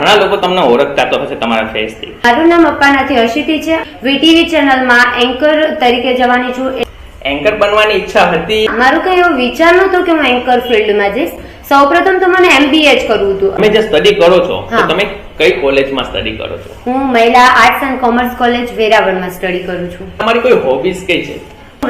ઘણા લોકો તમને ઓળખતા તો હશે તમારા ફેસથી. મારું નામ અપ્પાનાથી હર્ષિતી છે. વીટીવી ચેનલમાં એન્કર તરીકે જવાની છું. એન્કર બનવાની ઈચ્છા હતી? મારું કઈ એવો વિચાર નતો કે હું એન્કર ફિલ્ડમાં જઈશ. સૌપ્રથમ તો મને MBA જ કરવું હતું. તમે જે સ્ટડી કરો છો તો તમે કઈ કોલેજમાં સ્ટડી કરો છો? હું Mahila arts and commerce college વેરાવળમાં સ્ટડી કરું છું. તમારી કોઈ હોબીઝ કઈ છે?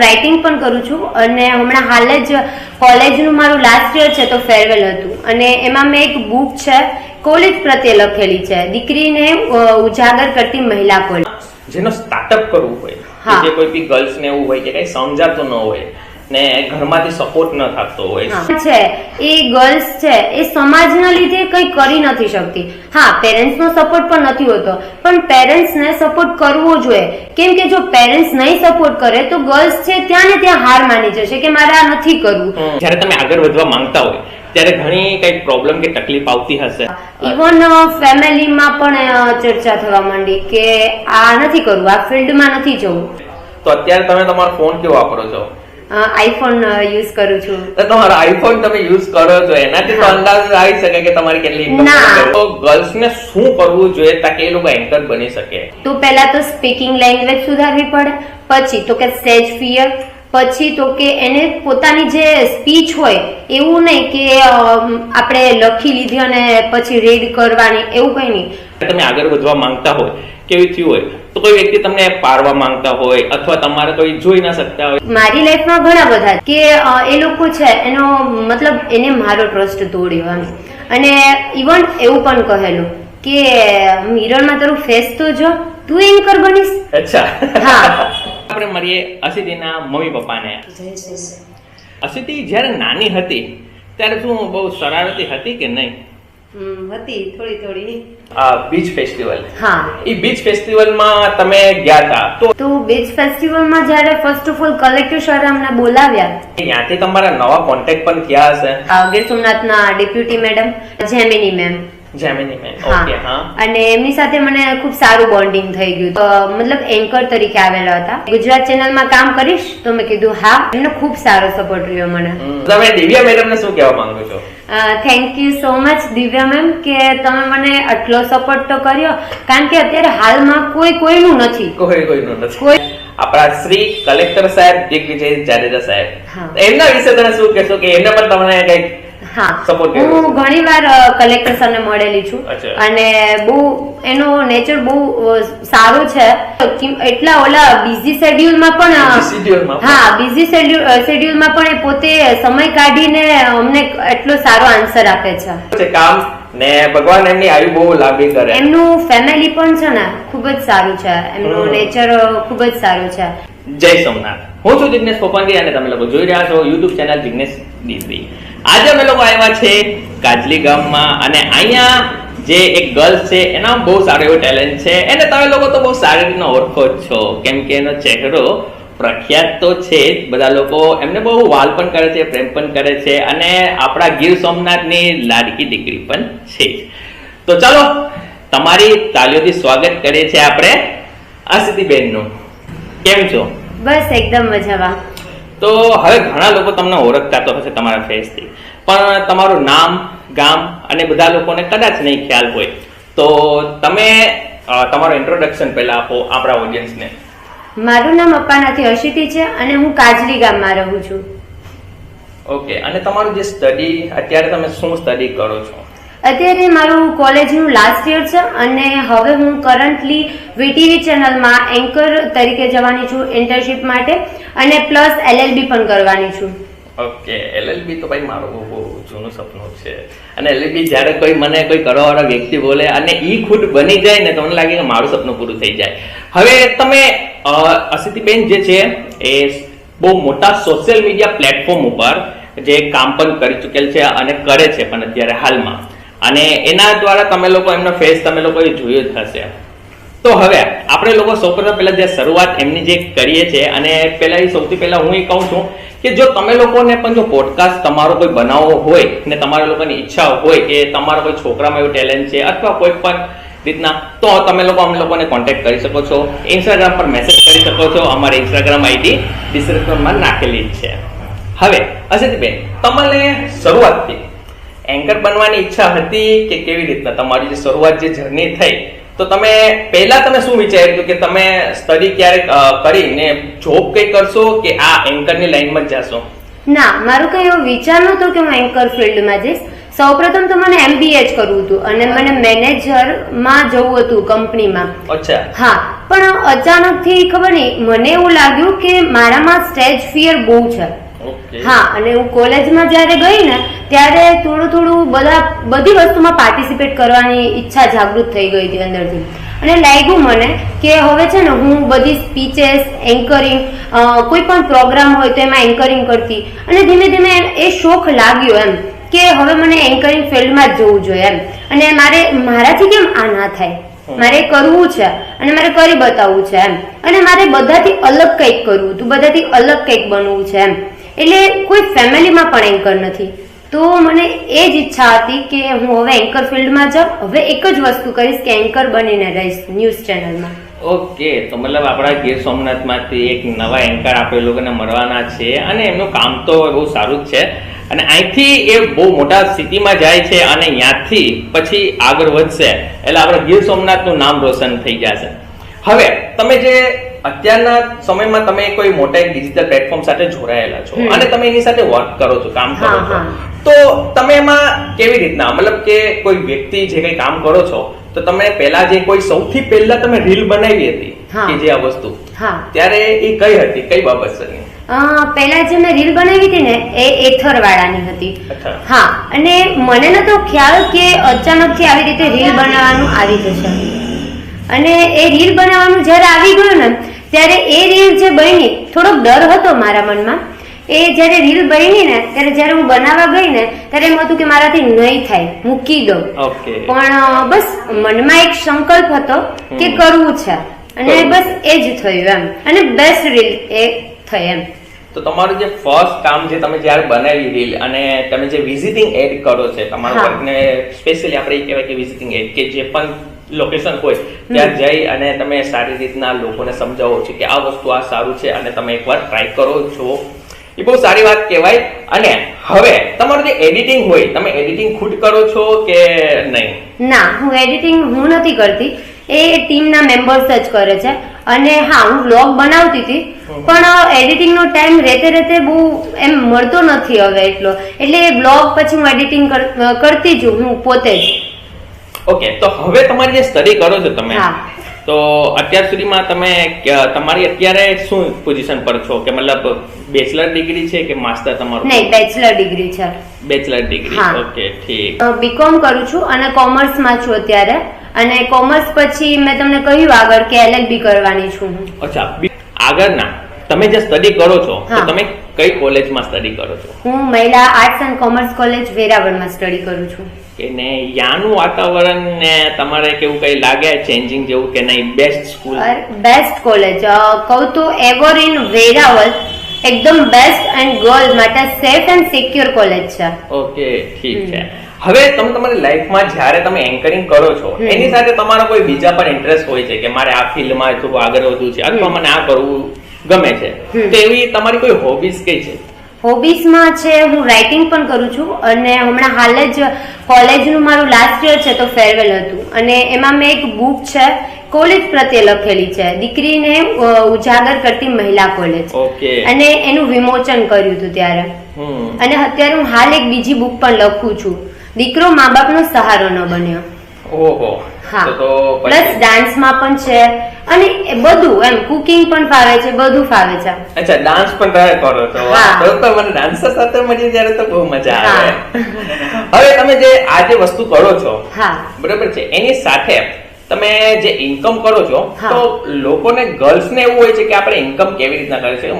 રાઇટિંગ પણ કરું છું અને હમણાં હાલ જ કોલેજનું મારું લાસ્ટ યર છે તો ફેરવેલ હતું અને એમાં મેં એક બુક છે કોલેજ પ્રત્યે લખેલી છે, દીકરીને ઉજાગર કરતી મહિલા કોલેજ. જેનો સ્ટાર્ટઅપ કરવું હોય, જે કોઈ બી ગર્લ્સ ને એવું હોય કે કઈ સમજાતું ન હોય ને ઘરમાંથી સપોર્ટ ન થતો હોય છે, એ ગર્લ્સ છે એ સમાજના લીધે કઈ કરી નથી શકતી. હા, પેરેન્ટ્સ નો સપોર્ટ પણ નથી હોતો, પણ પેરેન્ટ્સ ને સપોર્ટ કરવો જોઈએ. કેમ કે જો પેરેન્ટ્સ નહીં સપોર્ટ કરે તો ગર્લ્સ છે ત્યાં ને ત્યાં હાર માની જશે કે મારે આ નથી કરવું. જ્યારે તમે આગળ વધવા માંગતા હોય ત્યારે ઘણી કઈ પ્રોબ્લેમ કે તકલીફ આવતી હશે. ઇવન ફેમિલીમાં પણ ચર્ચા થવા માંડી કે આ નથી કરવું, આ ફિલ્ડમાં નથી જવું. તો અત્યારે તમે તમારો ફોન કેવો વાપરો છો? આઈફોન યુઝ કરું છું. તમારો આઈફોન તમે યુઝ કરો છો એનાથી તો અંદાજ આવી શકે કે તમારી કેટલી ઇન્કમ છે. તો ગર્લ્સ ને શું કરવું જોઈએ તાકે એ લોકો એન્કર બની શકે? તો પહેલા તો સ્પીકિંગ લેંગ્વેજ સુધારવી પડે, પછી તો કે સ્ટેજ ફિયર, પછી તો કે એને પોતાની જે સ્પીચ હોય એવું નહીં કે આપણે લખી લીધી અને પછી રીડ કરવાની, એવું કઈ નહીં. તમે આગળ વધવા માંગતા હોય, કેવી થયું હોય તો કોઈ વ્યક્તિ તમને પારવા માંગતા હોય અથવા તમારે કોઈ જોઈ ના શકતા હોય. મારી લાઈફમાં ઘણા બધા કે એ લોકો છે એનો મતલબ એને મારો ટ્રસ્ટ તોડ્યો એમ, અને ઇવન એવું પણ કહેલું કે મિરરમાં તારું ફેસ તો જો, તું એન્કર બનીશ. અચ્છા, હા. આપણે મળીએ અસિતીના મમ્મી પપ્પાને. અસિતી જ્યારે નાની હતી ત્યારે શું બહુ શરારતી હતી કે નહીં? હતી થોડી થોડી. બીચ ફેસ્ટિવલ, હા, એ બીચ ફેસ્ટિવલમાં તમે ગયા હતા તો બીચ ફેસ્ટિવલમાં જ્યારે first of all collector sir અમને બોલાવ્યા, ત્યાંથી તમારા નવા કોન્ટેક્ટ પણ થયા હશે. ગીર સોમનાથના deputy madam Jemini ma'am. Okay, હા. અને એમની સાથે મને ખૂબ સારું બોન્ડિંગ થઈ ગયું. મતલબ એન્કર તરીકે આવેલા હતા. ગુજરાત ચેનલમાં કામ કરીશ તો મેં કીધું હા. એમનો ખૂબ સારો સપોર્ટ રહ્યો મને. તમે દિવ્યા મેડમને શું કહેવા માંગો છો? Thank you so much Divya ma'am કે તમે મને આટલો સપોર્ટ તો કર્યો, કારણ કે અત્યારે હાલમાં કોઈનું નથી. કોઈનું નથી. આપણા શ્રી કલેક્ટર સાહેબ દિગ્વિજય જાડેજા સાહેબ, એમના વિશે તમે શું કહેશો કે એમને પણ તમને કઈક? હા, હું ઘણી વાર કલેક્ટર સરને મળેલી છું અને બહુ એનો નેચર બહુ સારો છે. એટલા ઓલા બિઝી શેડ્યુલમાં પણ, હા, બિઝી શેડ્યુલમાં પણ એ પોતે સમય કાઢીને અમને એટલો સારો આન્સર આપે છે. કામ ને ભગવાન એમની આયુ બહુ લાંબી કરે. એમનું ફેમિલી પણ છે ને ખૂબ જ સારું છે, એમનું નેચર ખૂબ જ સારું છે. જય સોમનાથ. હું છું જિગ્નેશ પોપંગી અને તમે લોકો જોઈ રહ્યા છો યુટ્યુબ ચેનલ જિગ્નેશ દીદી. આજે અમે લોકો આવ્યા છે કાજલી ગામમાં અને અહીંયા જે એક ગર્લ છે એના બહુ સારો એવો ટેલેન્ટ છે. એને તમે લોકો તો બહુ સારી રીતના ઓળખો જ છો કેમ કે એનો ચહેરો પ્રખ્યાત તો છે જ. બધા લોકો એમને બહુ વાલ પણ કરે છે, પ્રેમ પણ કરે છે અને આપણા ગીર સોમનાથની લાડકી દીકરી પણ છે. તો ચાલો તમારી તાલીઓથી સ્વાગત કરીએ છીએ આપણે અસિતીબેનનું. કેમ છો? બસ એકદમ મજામાં. તો હવે ઘણા લોકો તમને ઓળખતા તો હશે તમારા ફેસથી, પણ તમારું નામ, ગામ અને બધા લોકોને કદાચ નહીં ખ્યાલ હોય, તો તમે તમારું ઇન્ટ્રોડક્શન પહેલા આપો આપણા ઓડિયન્સને. મારું નામ અપ્પાનાથી હર્ષિતી છે અને હું કાજલી ગામમાં રહું છું. ઓકે, અને તમારું જે સ્ટડી અત્યારે તમે શું સ્ટડી કરો છો? અત્યારે મારું કોલેજનું લાસ્ટ યર છે અને હવે હું કરન્ટલી વીટીવી ચેનલમાં એન્કર તરીકે જવાની છું ઇન્ટર્નશિપ માટે અને પ્લસ LLB પણ કરવાની છું. ઓકે, LLB તો ભાઈ મારું બહુ જૂનું સપનું છે અને LLB જ્યારે કોઈ મને કોઈ કરવાવાળા વ્યક્તિ બોલે અને ઈ ખુદ બની જાય ને તો મને લાગે કે મારું સપનું પૂરું થઈ જાય. હવે તમે અસિતીબેન જે છે એ બહુ મોટા સોશિયલ મીડિયા પ્લેટફોર્મ ઉપર જે કામ પણ કરી ચૂકેલ છે અને કરે છે પણ અત્યારે હાલમાં, અને એના દ્વારા તમે લોકો એમનો ફેસ તમે લોકોએ જોયો જ હશે. તો હવે આપણે લોકો સૌપ્રથમ પહેલા જે શરૂઆત એમની જે કરીએ છીએ અને સૌથી પહેલા હું એ કહું છું કે જો તમે લોકોને પણ જો પોડકાસ્ટ તમારો કોઈ બનાવવો હોય ને તમારા લોકોની ઈચ્છા હોય કે તમારા કોઈ છોકરામાં એવું ટેલેન્ટ છે અથવા કોઈ પણ રીતના, તો તમે લોકો અમને લોકોને કોન્ટેક્ટ કરી શકો છો. ઇન્સ્ટાગ્રામ પર મેસેજ કરી શકો છો. અમારી ઇન્સ્ટાગ્રામ ID ડિસ્ક્રિપ્શનમાં નાખેલી જ છે. હવે અસિતબેન, તમને શરૂઆતથી એન્કર બનવાની ઈચ્છા હતી કે કેવી રીતના તમારી જે શરૂઆત જે જર્ની થઈ, તો તમે પહેલા તમે શું વિચાર્યું કે તમે સ્ટડી ક્યારેક કરીને જોબ કઈ કરશો કે આ એન્કરની લાઈનમાં જ જશો? ના, મારું કઈ એવો વિચાર નતો કે હું એન્કર ફિલ્ડમાં જઈશ. સૌપ્રથમ તો મને MBA જ કરવું હતું અને મને મેનેજરમાં જવું હતું કંપનીમાં. અચ્છા. હા, પણ અચાનકથી ખબર નહીં મને એવું લાગ્યું કે મારામાં સ્ટેજ ફિયર બહુ છે. હા, અને હું કોલેજમાં જ્યારે ગઈ ને ત્યારે થોડું બધી વસ્તુમાં પાર્ટિસિપેટ કરવાની ઈચ્છા જાગૃત થઈ ગઈ હતી અંદરથી. અને લાગ્યું મને કે હવે છે ને હું બધી સ્પીચેસ, એન્કરિંગ, કોઈ પણ પ્રોગ્રામ હોય તો એમાં એન્કરિંગ કરતી, અને ધીમે ધીમે એ શોખ લાગ્યો એમ કે હવે મને એન્કરિંગ ફિલ્ડમાં જ જવું જોઈએ એમ. અને મારાથી કેમ આ ના થાય, મારે કરવું છે અને મારે કરી બતાવવું છે એમ. અને મારે બધાથી અલગ કંઈક કરવું હતું, બધાથી અલગ કંઈક બનવું છે એમ. એટલે કોઈ ફેમિલીમાં પણ એન્કર નથી, તો મને એ જ ઈચ્છા હતી કે હું હવે એન્કર ફિલ્ડમાં જાઉં. હવે એક જ વસ્તુ કરીશ કે એન્કર બનીને રહીશ ન્યૂઝ ચેનલમાં. ઓકે, તો મતલબ આપણા ગીર સોમનાથમાંથી એક નવા એન્કર આપણે લોકોને મળવાના છે અને એમનું કામ તો બહુ સારું જ છે. અને અહીંથી એ બહુ મોટા સિટીમાં જાય છે અને ત્યાંથી પછી આગળ વધશે એટલે આપણા ગીર સોમનાથનું નામ રોશન થઈ જશે. હવે તમે જે અત્યારના સમયમાં તમે કોઈ મોટા એક ડિજિટલ પ્લેટફોર્મ સાથે જોડાયેલા છો અને તમે એની સાથે વર્ક કરો છો, કામ કરો છો, તો તમે એમાં કેવી રીતના મતલબ કે કોઈ વ્યક્તિ જે કઈ કામ કરો છો તો તમે પહેલા જે કોઈ સૌથી પહેલા તમે રીલ બનાવી હતી કે જે આ વસ્તુ, ત્યારે એ કઈ હતી, કઈ બાબત છે? પહેલા જે મેં રીલ બનાવી હતી ને એ એથરવાળાની હતી. હા, અને મને નતો ખ્યાલ કે અચાનકથી આવી રીતે રીલ બનાવવાનું આવી જશે. અને એ રીલ બનાવવાનું જયારે આવી ગયું ને ત્યારે એ રીલ જે બની, થોડોક ડર હતો મારા મનમાં. એ જયારે રીલ બની ને ત્યારે જયારે હું બનાવવા ગઈ ને ત્યારે એમ હતું કે મારાથી નહીં થાય, મૂકી દઉં. પણ બસ મનમાં એક સંકલ્પ હતો કે કરવું છે અને બસ એ જ થયું એમ. અને બેસ્ટ રીલ એ થઈ એમ. તો તમારું જે ફર્સ્ટ કામ જે તમે જયારે બનાવી રીલ અને તમે જે વિઝિટિંગ એડ કરો છો તમારા વર્કને સ્પેશિયલી આપણે એ કહેવાય કે વિઝિટિંગ એડ, કે જે પણ લોકેશન હોય ત્યાં જઈ અને તમે સારી રીતના લોકોને સમજાવો છો કે આ વસ્તુ આ સારું છે અને તમે એકવાર ટ્રાય કરો છો, એ બહુ સારી વાત કહેવાય. અને હવે તમારું જે એડિટિંગ હોય, તમે એડિટિંગ ખુદ કરો છો કે નહીં? ના, હું એડિટિંગ નથી કરતી, એ ટીમના મેમ્બર્સ જ કરે છે. અને હા, હું વ્લોગ બનાવતી હતી પણ એડિટિંગ નો ટાઈમ રહેતે બહુ એમ મળતો નથી હવે એટલો, એટલે વ્લોગ પછી હું એડિટિંગ કરતી જ હું પોતે જ. ઓકે, તો હવે તમારી જે સ્ટડી કરો છો તમે, તો અત્યાર સુધીમાં તમે તમારી અત્યારે શું પોઝિશન પર છો? કે મતલબ બેચલર ડિગ્રી છે કે માસ્ટર તમારું? નહીં, બેચલર ડિગ્રી છે. બેચલર ડિગ્રી, ઓકે, ઠીક. બીકોમ કરું છું અને કોમર્સમાં છું અત્યારે. અને કોમર્સ પછી મેં તમને કહ્યું આગળ કે LLB કરવાની છું. અચ્છા, આગળના તમે જે સ્ટડી કરો છો તો તમે કઈ કોલેજમાં સ્ટડી કરો છો? હું Mahila arts and commerce college વેરાવળમાં સ્ટડી કરું છું. ને યાનું વાતાવરણ ને તમારે કેવું કઈ લાગે ચેન્જિંગ જેવું કે નહીં? બેસ્ટ સ્કૂલ, બેસ્ટ કોલેજ કહું તો એવર ઇન વેરાવળ એકદમ બેસ્ટ એન્ડ ગર્લ માટે સેફ એન્ડ સિક્યોર કોલેજ છે. ઓકે, ઠીક છે. હવે તમે તમારી લાઈફમાં જ્યારે તમે એન્કરિંગ કરો છો એની સાથે તમારો કોઈ બીજા પણ ઇન્ટરેસ્ટ હોય છે કે મારે આ ફિલ્ડમાં થોડું આગળ વધવું છે અથવા મને આ કરવું ગમે છે, તો એવી તમારી કોઈ હોબીઝ કઈ છે? હોબીઝમાં છે, હું રાઇટિંગ પણ કરું છું અને હમણાં હાલ જ કોલેજનું મારું લાસ્ટ યર છે તો ફેરવેલ હતું અને એમાં મેં એક બુક છે કોલેજ પ્રત્યે લખેલી છે, દીકરીને ઉજાગર કરતી મહિલા કોલેજ, અને એનું વિમોચન કર્યું હતું ત્યારે. અને અત્યારે હું હાલ એક બીજી બુક પણ લખું છું, દીકરો મા બાપનો સહારો ન બન્યો. ઓહો, હા. પ્લસ ડાન્સમાં પણ છે અને બધું એમ, કુકિંગ પણ ફાવે છે, બધું ફાવે છે. અચ્છા, ડાન્સ પણ ટ્રાય કરો છો? તો મને ડાન્સર સાથે મળી ત્યારે તો બહુ મજા આવે. હવે તમે જે આ જે વસ્તુ કરો છો, બરાબર છે, એની સાથે તમે જે ઇન્કમ કરો છો તો લોકોને ગર્લ્સ ને એવું હોય છે કે આપણે ઇન્કમ કેવી રીતના કરે છે?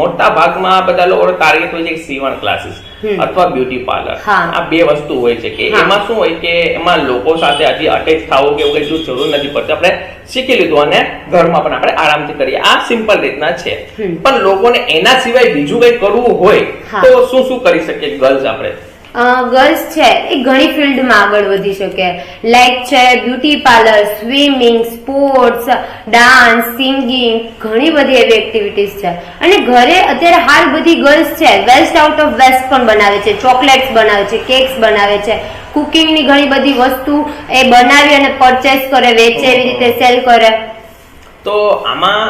મોટા ભાગમાં બધા લોકો ટાર્ગેટ હોય છે કે સીવણ ક્લાસીસ અથવા બ્યુટી પાર્લર, આ બે વસ્તુ હોય છે કે એમાં શું હોય કે એમાં લોકો સાથે હજી અટેચ થવું કે એવું કઈ જરૂર નથી પડતી, આપણે શીખી લીધું અને ઘરમાં પણ આપણે આરામથી કરીએ, આ સિમ્પલ રીતના છે. પણ લોકોને એના સિવાય બીજું કઈ કરવું હોય તો શું શું કરી શકીએ ગર્લ્સ આપણે? ગર્લ્સ છે એ ઘણી ફિલ્ડમાં આગળ વધી શકે, લાઈક છે beauty parlour, swimming, sports, dance, singing, ઘણી બધી એવી એક્ટિવિટીઝ છે. અને ઘરે અત્યારે હાલ બધી ગર્લ્સ છે વેસ્ટ આઉટ ઓફ વેસ્ટ પણ બનાવે છે, ચોકલેટ્સ બનાવે છે, કેક્સ બનાવે છે, કુકિંગની ઘણી બધી વસ્તુ એ બનાવી અને પરચેસ કરે, વેચે, એવી રીતે સેલ કરે. તો આમાં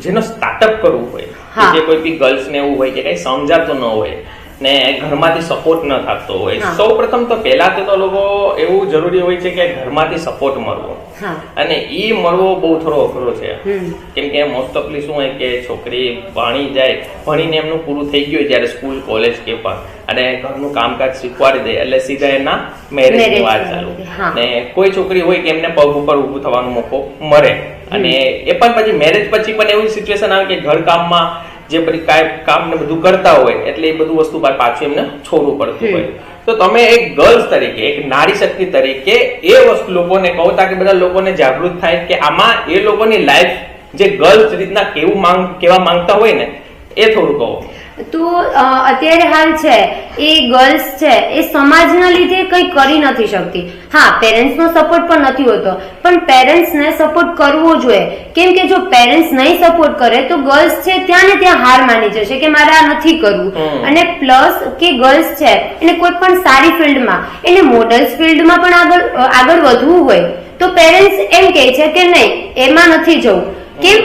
જેનો સ્ટાર્ટઅપ કરવું હોય, જે કોઈ બી ગર્લ્સ ને એવું હોય કે કઈ સમજાતું ન હોય ને ઘરમાંથી સપોર્ટ ન થતો હોય, સૌ પ્રથમ તો પહેલા તો લોકો એવું જરૂરી હોય છે કે ઘરમાંથી સપોર્ટ મળવો, અને ઈ મળવો બહુ થોડો અઘરો છે. કેમ કે મોસ્ટ ઓફલી શું હોય કે છોકરી ભણી જાય, ભણીને એમનું પૂરું થઈ ગયું જયારે સ્કૂલ, કોલેજ કે પણ, અને ઘરનું કામકાજ શીખવાડી દે એટલે સીધા એના મેરેજની વાત ચાલુ. ને કોઈ છોકરી હોય કે એમને પગ ઉપર ઊભું થવાનો મોકો મળે, અને એ પણ પછી મેરેજ પછી પણ એવી સિચ્યુએશન આવે કે ઘર કામમાં જે બધી કામ ને બધું કરતા હોય એટલે એ બધું વસ્તુ પાછું એમને છોડવું પડતું હોય. તો તમે એક ગર્લ્સ તરીકે, એક નારી શક્તિ તરીકે એ વસ્તુ લોકોને કહો તાકે બધા લોકોને જાગૃત થાય કે આમાં એ લોકોની લાઈફ જે ગર્લ્સ રીતના કેવા માંગતા હોય ને એ થોડું કહો. તો અત્યારે હાલ છે એ ગર્લ્સ છે એ સમાજના લીધે કંઈ કરી નથી શકતી. હા, પેરેન્ટ્સનો સપોર્ટ પણ નથી હોતો, પણ પેરેન્ટ્સને સપોર્ટ કરવો જોઈએ. કેમ કે જો પેરેન્ટ્સ નહીં સપોર્ટ કરે તો ગર્લ્સ છે ત્યાં ને ત્યાં હાર માની જશે કે મારે આ નથી કરવું. અને પ્લસ કે ગર્લ્સ છે એને કોઈ પણ સારી ફિલ્ડમાં, એને મોડલ્સ ફિલ્ડમાં પણ આગળ વધવું હોય તો પેરેન્ટ્સ એમ કહે છે કે નહીં એમાં નથી જવું. કેમ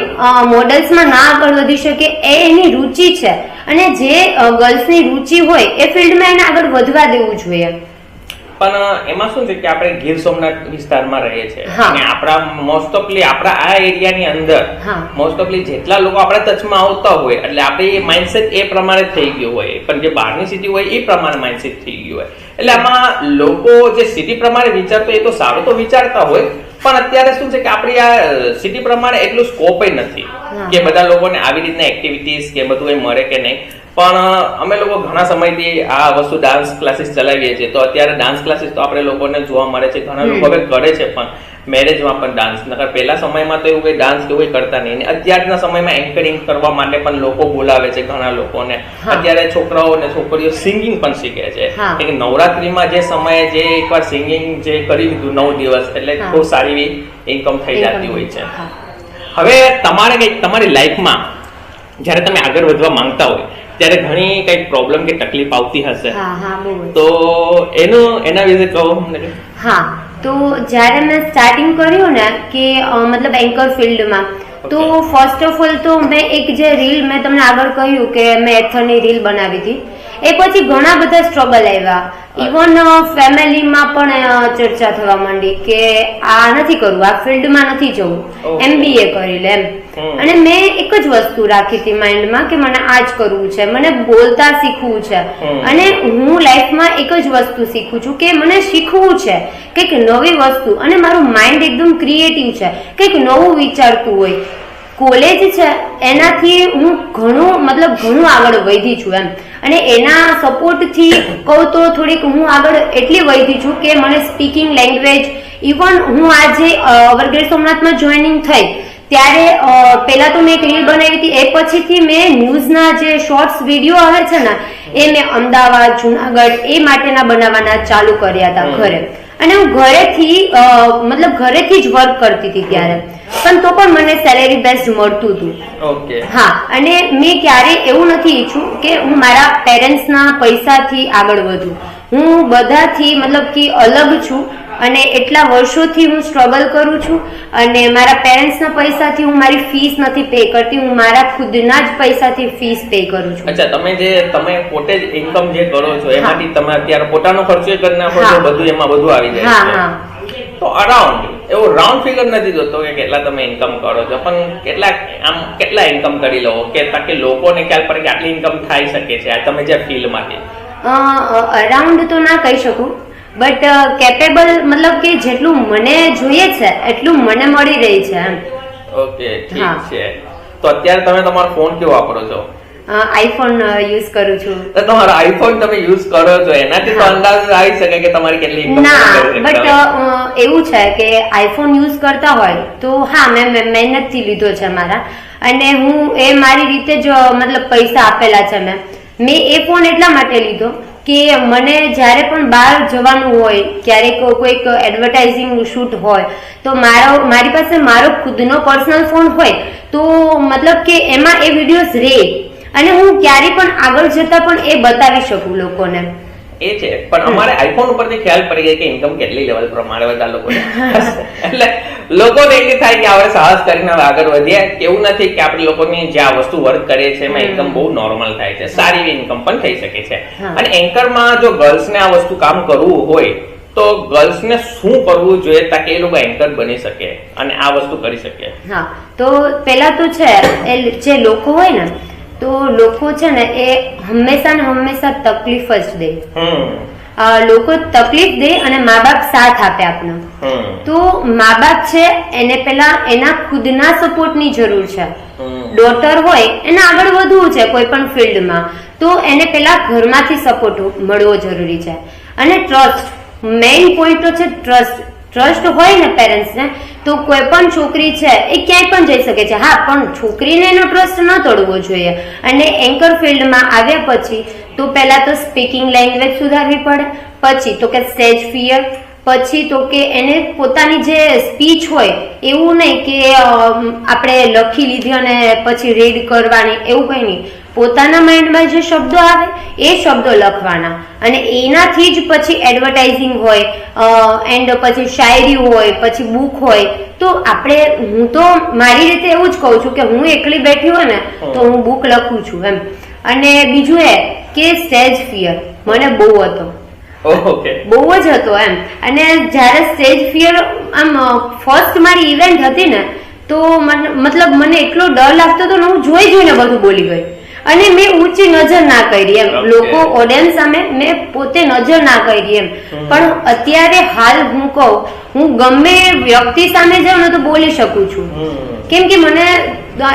મોડલ્સમાં ના આગળ વધી શકે, એ એની રુચિ છે, અને જે ગર્લ્સની રુચિ હોય એ ફિલ્ડમાં એને આગળ વધવા દેવું જોઈએ. પણ એમાં શું છે કે આપણે ગીર સોમનાથ વિસ્તારમાં રહીએ છીએ, અને આપણા મોસ્ટ ઓફલી આપણા આ એરિયાની અંદર મોસ્ટ ઓફલી જેટલા લોકો આપણા ટચમાં આવતા હોય એટલે આપણી માઇન્ડસેટ એ પ્રમાણે થઈ ગયું હોય, પણ જે બહારની સિટી હોય એ પ્રમાણે માઇન્ડસેટ થઈ ગયું હોય. એટલે આમાં લોકો જે સિટી પ્રમાણે વિચારતો એ તો સારું તો વિચારતા હોય, પણ અત્યારે શું છે કે આપણી આ સિટી પ્રમાણે એટલું સ્કોપ નથી કે બધા લોકોને આવી રીતના એક્ટિવિટીઝ કે બધું એ મળે કે નહીં. પણ અમે લોકો ઘણા સમયથી આ વસ્તુ ડાન્સ ક્લાસીસ ચલાવીએ છીએ, તો અત્યારે ડાન્સ ક્લાસીસ તો આપણે લોકોને જોવા મળે છે, ઘણા લોકો હવે કરે છે પણ મેરેજમાં પણ ડાન્સ. નકર પહેલા સમયમાં તો એવું કઈ ડાન્સ કે એવું કરતા નહીં. અત્યારના સમયમાં એન્કરિંગ કરવા માટે પણ લોકો બોલાવે છે ઘણા લોકોને. અત્યારે છોકરાઓ અને છોકરીઓ સિંગિંગ પણ શીખે છે. કે નવરાત્રીમાં જે સમયે જે એકવાર સિંગિંગ જે કરી દીધું 9 દિવસ એટલે બહુ સારી એવી ઇન્કમ થઈ જતી હોય છે. હવે તમારે કઈક તમારી લાઈફમાં જયારે તમે આગળ વધવા માંગતા હોય ત્યારે ઘણી કઈક પ્રોબ્લેમ કે તકલીફ આવતી હશે, તો એના વિશે કહો મને. હા, તો જ્યારે મેં સ્ટાર્ટિંગ કર્યું ને કે મતલબ એન્કર ફિલ્ડમાં, તો ફર્સ્ટ ઓફ ઓલ તો મેં એક જે રીલ મેં તમને આગળ કહ્યું કે મેં એથરની રીલ બનાવી હતી, એ પછી ઘણા બધા સ્ટ્રગલ આવ્યા. ઇવન ફેમિલીમાં પણ ચર્ચા થવા માંડી કે આ નથી કરવું, આ ફિલ્ડમાં નથી જવું, MBA કરી લે એમ. અને મેં એક જ વસ્તુ રાખી હતી માઇન્ડમાં કે મને આ જ કરવું છે, મને બોલતા શીખવું છે. અને હું લાઈફમાં એક જ વસ્તુ શીખું છું કે મને શીખવું છે કંઈક નવી વસ્તુ, અને મારું માઇન્ડ એકદમ ક્રિએટિવ છે, કંઈક નવું વિચારતું હોય. કોલેજ છે એનાથી હું ઘણું આગળ વધી છું એમ, અને એના સપોર્ટથી કહું તો થોડીક હું આગળ એટલી વધી છું કે મને સ્પીકિંગ લેંગ્વેજ, ઇવન હું આજે ગીર સોમનાથમાં જોઈનિંગ થઈ ત્યારે પહેલા તો મેં એક રીલ બનાવી હતી, એ પછીથી મેં ન્યૂઝના જે શોર્ટ્સ વિડીયો આવે છે ને એ મેં અમદાવાદ, જુનાગઢ એ માટેના બનાવવાના ચાલુ કર્યા હતા ઘરે. અને હું ઘરેથી જ વર્ક કરતી હતી ત્યારે, પણ તો પણ મને સેલેરી બેસ્ડ મળતું હતું. હા, અને મેં ક્યારેય એવું નથી ઈચ્છું કે હું મારા પેરેન્ટ્સના પૈસાથી આગળ વધું. હું બધાથી કે અલગ છું, અને એટલા વર્ષોથી હું સ્ટ્રગલ કરું છું, અને મારા પેરેન્ટ્સના પૈસાથી હું મારી ફીસ નથી પે કરતી, હું મારા ખુદના જ પૈસાથી ફીસ પે કરું છું. અચ્છા, તમે પોતે જ ઇન્કમ જે કરો છો એમાંથી તમે અત્યારે પોતાનો ખર્ચો કરી નાખો છો, બધું એમાં બધું આવી જાય છે. તો અરાઉન્ડ એવો રાઉન્ડ ફિગર નથી જોતો કે કેટલા તમે ઇન્કમ કરો છો, પણ કેટલા ઇન્કમ કરી લો કે તાકે લોકોને ખ્યાલ પડે કે આટલી ઇન્કમ થઈ શકે છે આ તમે જે ફિલ્ડમાંથી? અરાઉન્ડ તો ના કહી શકું, બટ કેપેબલ કે જેટલું મને જોઈએ છે એટલું મને મળી રહી છે એમ. ઓકે, ઠીક છે. તો અત્યારે તમે તમારો ફોન કેવો વાપરો છો? આઈફોન યુઝ કરું છું. તો તમારો આઈફોન તમે યુઝ કરો છો એનાથી તો અંદાજ આવી શકે કે તમારી કેટલી ઇન્કમ? ના, બટ એવું છે કે આઈફોન યુઝ કરતા હોય તો હા, મેં મહેનતથી લીધો છે મારા, અને હું એ મારી રીતે જ પૈસા આપેલા છે. મેં એ ફોન એટલા માટે લીધો કે મને જ્યારે પણ બહાર જવાનું હોય, ક્યારેક કોઈક એડવર્ટાઇઝિંગ શૂટ હોય તો મારી પાસે મારો ખુદનો પર્સનલ ફોન હોય તો મતલબ કે એમાં એ વિડીયોઝ રહે અને હું ક્યારે પણ આગળ જતા પણ એ બતાવી શકું લોકોને. એ છે, પણ અમારે આઈફોન ઉપરથી ખ્યાલ પડી ગયો કે ઇન્કમ કેટલી લેવલ પ્રમાણે બધા લોકોને એટલે લોકોને એ થાય કે આપણે સાહસ કરીને આગળ વધીએ. એવું નથી કે આપણે લોકોની જે આ વસ્તુ વર્ક કરીએ છીએ એમાં ઇન્કમ બહુ નોર્મલ થાય છે, સારી એવી ઇન્કમ પણ થઈ શકે છે. અને એન્કરમાં જો ગર્લ્સને આ વસ્તુ કામ કરવું હોય તો ગર્લ્સને શું કરવું જોઈએ તાકે એ લોકો એન્કર બની શકે અને આ વસ્તુ કરી શકે? હા, તો પેલા તો છે જે લોકો હોય ને તો લોકો છે ને એ હંમેશા ને હંમેશા તકલીફ જ દે. લોકો તકલીફ દે અને મા બાપ સાથ આપે આપનો. તો મા બાપ છે એને પેલા એના ખુદના સપોર્ટની જરૂર છે. ડોટર હોય એને આગળ વધવું છે કોઈ પણ ફિલ્ડમાં તો એને પેલા ઘરમાંથી સપોર્ટ મળવો જરૂરી છે. અને ટ્રસ્ટ, મેઇન પોઈન્ટ તો છે ટ્રસ્ટ. ટ્રસ્ટ હોય ને પેરેન્ટ્સ ને તો કોઈ પણ છોકરી છે એ ક્યાંય પણ જઈ શકે છે. હા, પણ છોકરીને એનો ટ્રસ્ટ ન તોડવો જોઈએ. અને એન્કર ફિલ્ડમાં આવ્યા પછી તો પહેલા તો સ્પીકિંગ લેંગ્વેજ સુધારવી પડે, પછી તો કે સ્ટેજ ફિયર, પછી તો કે એને પોતાની જે સ્પીચ હોય એવું નહીં કે આપણે લખી લીધી અને પછી રીડ કરવાની, એવું કંઈ નહીં. પોતાના માઇન્ડમાં જે શબ્દો આવે એ શબ્દો લખવાના અને એનાથી જ પછી એડવર્ટાઇઝિંગ હોય એન્ડ પછી શાયરી હોય, પછી બુક હોય. તો હું તો મારી રીતે એવું જ કહું છું કે હું એકલી બેઠી હોય ને તો હું બુક લખું છું એમ. અને બીજું એ કે સ્ટેજ ફિયર મને બહુ હતો, બહુ જ હતો એમ. અને જયારે સ્ટેજ ફિયર આમ ફર્સ્ટ મારી ઇવેન્ટ હતી ને તો મતલબ મને એટલો ડર લાગતો હતો ને હું જોઈને બધું બોલી ગઈ અને મેં ઊંચી નજર ના કરી એમ. લોકો ઓડિયન્સ સામે મેં પોતે નજર ના કરી એમ. પણ અત્યારે હાલ હું કહું, હું ગમે વ્યક્તિ સામે જાઉં ને તો બોલી શકું છું કેમ કે મને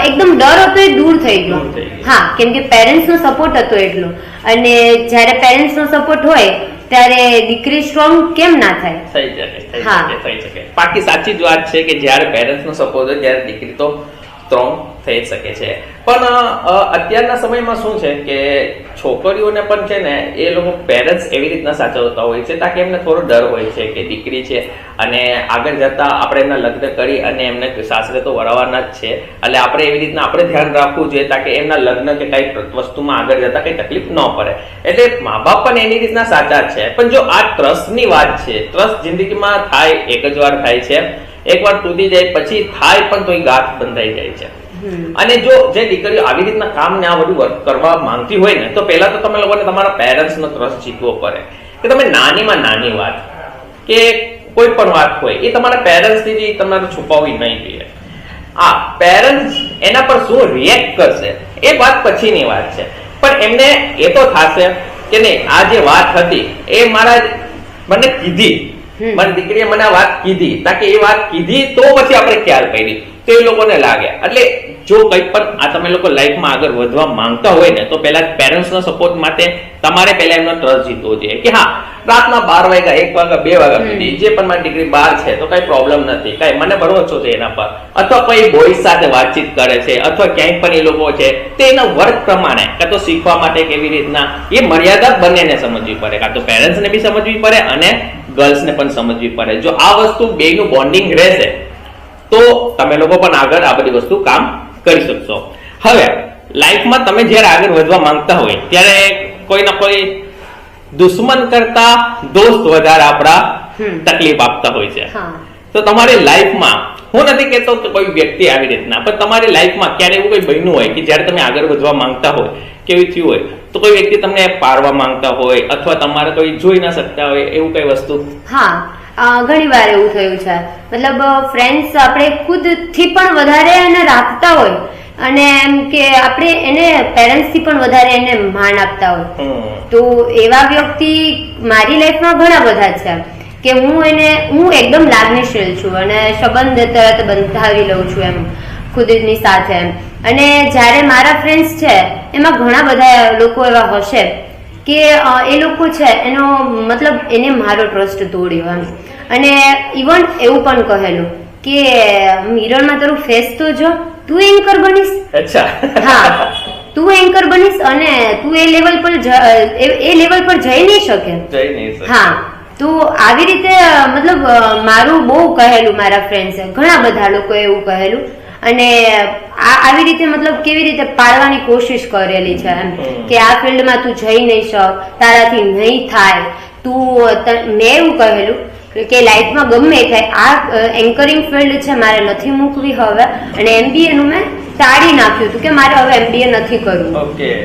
એકદમ ડર હતો એ દૂર થઈ ગયો. હા, કેમ કે પેરેન્ટ્સ નો સપોર્ટ હતો એટલો. અને જયારે પેરેન્ટ્સ નો સપોર્ટ હોય ત્યારે દીકરી સ્ટ્રોંગ કેમ ના થાય? થઈ શકે. બાકી સાચી જ વાત છે કે જયારે પેરેન્ટ્સ નો સપોર્ટ હોય ત્યારે દીકરી તો સ્ટ્રોંગ થઈ શકે છે. પણ અત્યારના સમયમાં શું છે કે છોકરીઓને પણ છે ને એ લોકો પેરેન્ટ્સ એવી રીતના સાચવતા હોય છે તાકે એમને થોડો ડર હોય છે કે દીકરી છે અને આગળ જતા આપણે એમના લગ્ન કરી અને એમને સાસરે તો વળવાના જ છે, એટલે આપણે એવી રીતના આપણે ધ્યાન રાખવું જોઈએ તાકે એમના લગ્ન કે કઈ વસ્તુમાં આગળ જતા કઈ તકલીફ ન પડે. એટલે મા બાપ પણ એની રીતના સાચા છે. પણ જો આ ટ્રસ્ટની વાત છે, ટ્રસ્ટ જિંદગીમાં થાય એક જ વાર થાય છે, એકવાર તૂટી જાય પછી થાય પણ તો એ ગાંઠ બંધાઈ જાય છે. અને જો જે દીકરીઓ આવી રીતના કામ ને આ બધું વર્ક કરવા માંગતી હોય ને તો પહેલા તો તમે લોકોને તમારા પેરેન્ટ્સ નો ટ્રસ્ટ જીતવો પડે કે તમે નાનીમાં નાની વાત કે કોઈ પણ વાત હોય એ તમારા પેરેન્ટ્સ થી તમારે છુપાવવી નહીં જોઈએ. આ પેરેન્ટ્સ એના પર શું રિએક્ટ કરશે એ વાત પછીની વાત છે, પણ એમને એ તો થશે કે નહીં આ જે વાત હતી એ મને કીધી, મારી દીકરીએ મને આ વાત કીધી તાકે એ વાત કીધી તો પછી આપણે ખ્યાલ કરી તો એ લોકોને લાગે. એટલે જો કંઈ પણ આ તમે લોકો લાઈફમાં આગળ વધવા માંગતા હોય ને તો પહેલા પેરેન્ટ્સનો સપોર્ટ માટે તમારે પહેલા એમનો ટ્રસ્ટ જીતવો જોઈએ કે હા રાતના 12 વાગ્યા 1 વાગ્યા 2 વાગ્યા સુધી જે પણ મારી દીકરી બહાર છે તો કઈ પ્રોબ્લેમ નથી, કઈ મને ભરોસો છે એના પર, અથવા કોઈ બોયઝ સાથે વાતચીત કરે છે અથવા ક્યાંય પણ એ લોકો છે તે એના વર્ક પ્રમાણે કાં તો શીખવા માટે કેવી રીતના એ મર્યાદા બંનેને સમજવી પડે, કાં તો પેરેન્ટ્સને બી સમજવી પડે અને ગર્લ્સને પણ સમજવી પડે. જો આ વસ્તુ બેયનું બોન્ડિંગ રહેશે તો તમે લોકો પણ આગળ આ બધી વસ્તુ કામ કરી શકશો. હવે લાઈફમાં તમે જયારે આગળ વધવા માંગતા હોય ત્યારે કોઈ ના કોઈ દુશ્મન કરતા દોસ્ત વધારે આપણા તકલીફ આપતા હોય છે. તો તમારી લાઈફમાં હું નથી કહેતો કે કોઈ વ્યક્તિ આવી રીતના, પણ તમારી લાઈફમાં ક્યારે એવું કોઈ બન્યું હોય કે જયારે તમે આગળ વધવા માંગતા હોય કેવી થયું હોય તો કોઈ વ્યક્તિ તમને પારવા માંગતા હોય અથવા તમારે કોઈ જોઈ ના શકતા હોય એવું કઈ વસ્તુ? હા, ઘણી વાર એવું થયું છે. મતલબ ફ્રેન્ડ્સ આપણે ખુદ થી પણ વધારે એને રાખતા હોય અને એમ કે આપણે એને પેરેન્ટ્સ થી પણ વધારે એને માન આપતા હોય તો એવા વ્યક્તિ મારી લાઈફમાં ઘણા બધા છે કે હું એકદમ લાગણીશીલ છું અને સંબંધ તરત બંધાવી લઉં છું એમ ખુદની સાથે એમ. અને જ્યારે મારા ફ્રેન્ડ્સ છે એમાં ઘણા બધા લોકો એવા હશે કે એ લોકો છે એનો મતલબ એને મારો ટ્રસ્ટ તોડ્યો એમ. અને ઇવન એવું પણ કહેલું કે મિરરમાં તારું ફેસ તો જો તું એન્કર બનીશ. અચ્છા. હા, તું એન્કર બનીશ અને તું એ લેવલ પર જઈ નહીં શકે. હા, તો આવી રીતે મતલબ મારું બહુ કહેલું, મારા ફ્રેન્ડ્સે ઘણા બધા લોકો એવું કહેલું, અને આવી રીતે મતલબ કેવી રીતે પાડવાની કોશિશ કરેલી છે એમ કે આ ફિલ્ડમાં તું જઈ નહીં શક, તારાથી નહીં થાય. મેં એવું કહેલું કે લાઈફમાં ગમે થાય, આ એન્કરિંગ ફિલ્ડ છે મારે નથી મૂકવી હવે, અને MBA નું મેં ટાળી નાખ્યું હતું કે મારે હવે MBA નથી કરવું.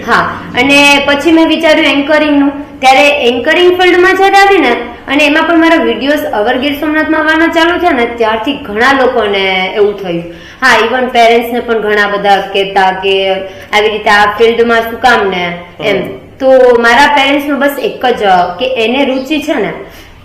હા, અને પછી મેં વિચાર્યું એન્કરિંગ નું. ત્યારે એન્કરિંગ ફિલ્ડમાં જયારે આવી ને, અને એમાં પણ મારા વિડીયોઝ અવર ગીર સોમનાથમાં આવવાના ચાલુ થયા ને, ત્યારથી ઘણા લોકોને એવું થયું. હા, ઇવન પેરેન્ટ્સ ને પણ ઘણા બધા કહેતા કે આવી રીતે આ ફિલ્ડમાં શું કામ ને એમ. તો મારા પેરેન્ટ્સ નું બસ એક જ કે એને રુચિ છે ને,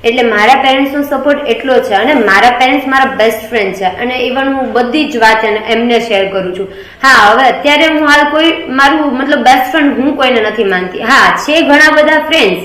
એટલે મારા પેરેન્ટ્સ નો સપોર્ટ એટલો છે. અને મારા પેરેન્ટ્સ મારા બેસ્ટ ફ્રેન્ડ છે, અને ઇવન હું બધી જ વાત એમને શેર કરું છું. હા, હવે અત્યારે હું હાલ કોઈ મારું મતલબ બેસ્ટ ફ્રેન્ડ હું કોઈને નથી માનતી. હા, છે ઘણા બધા ફ્રેન્ડ્સ,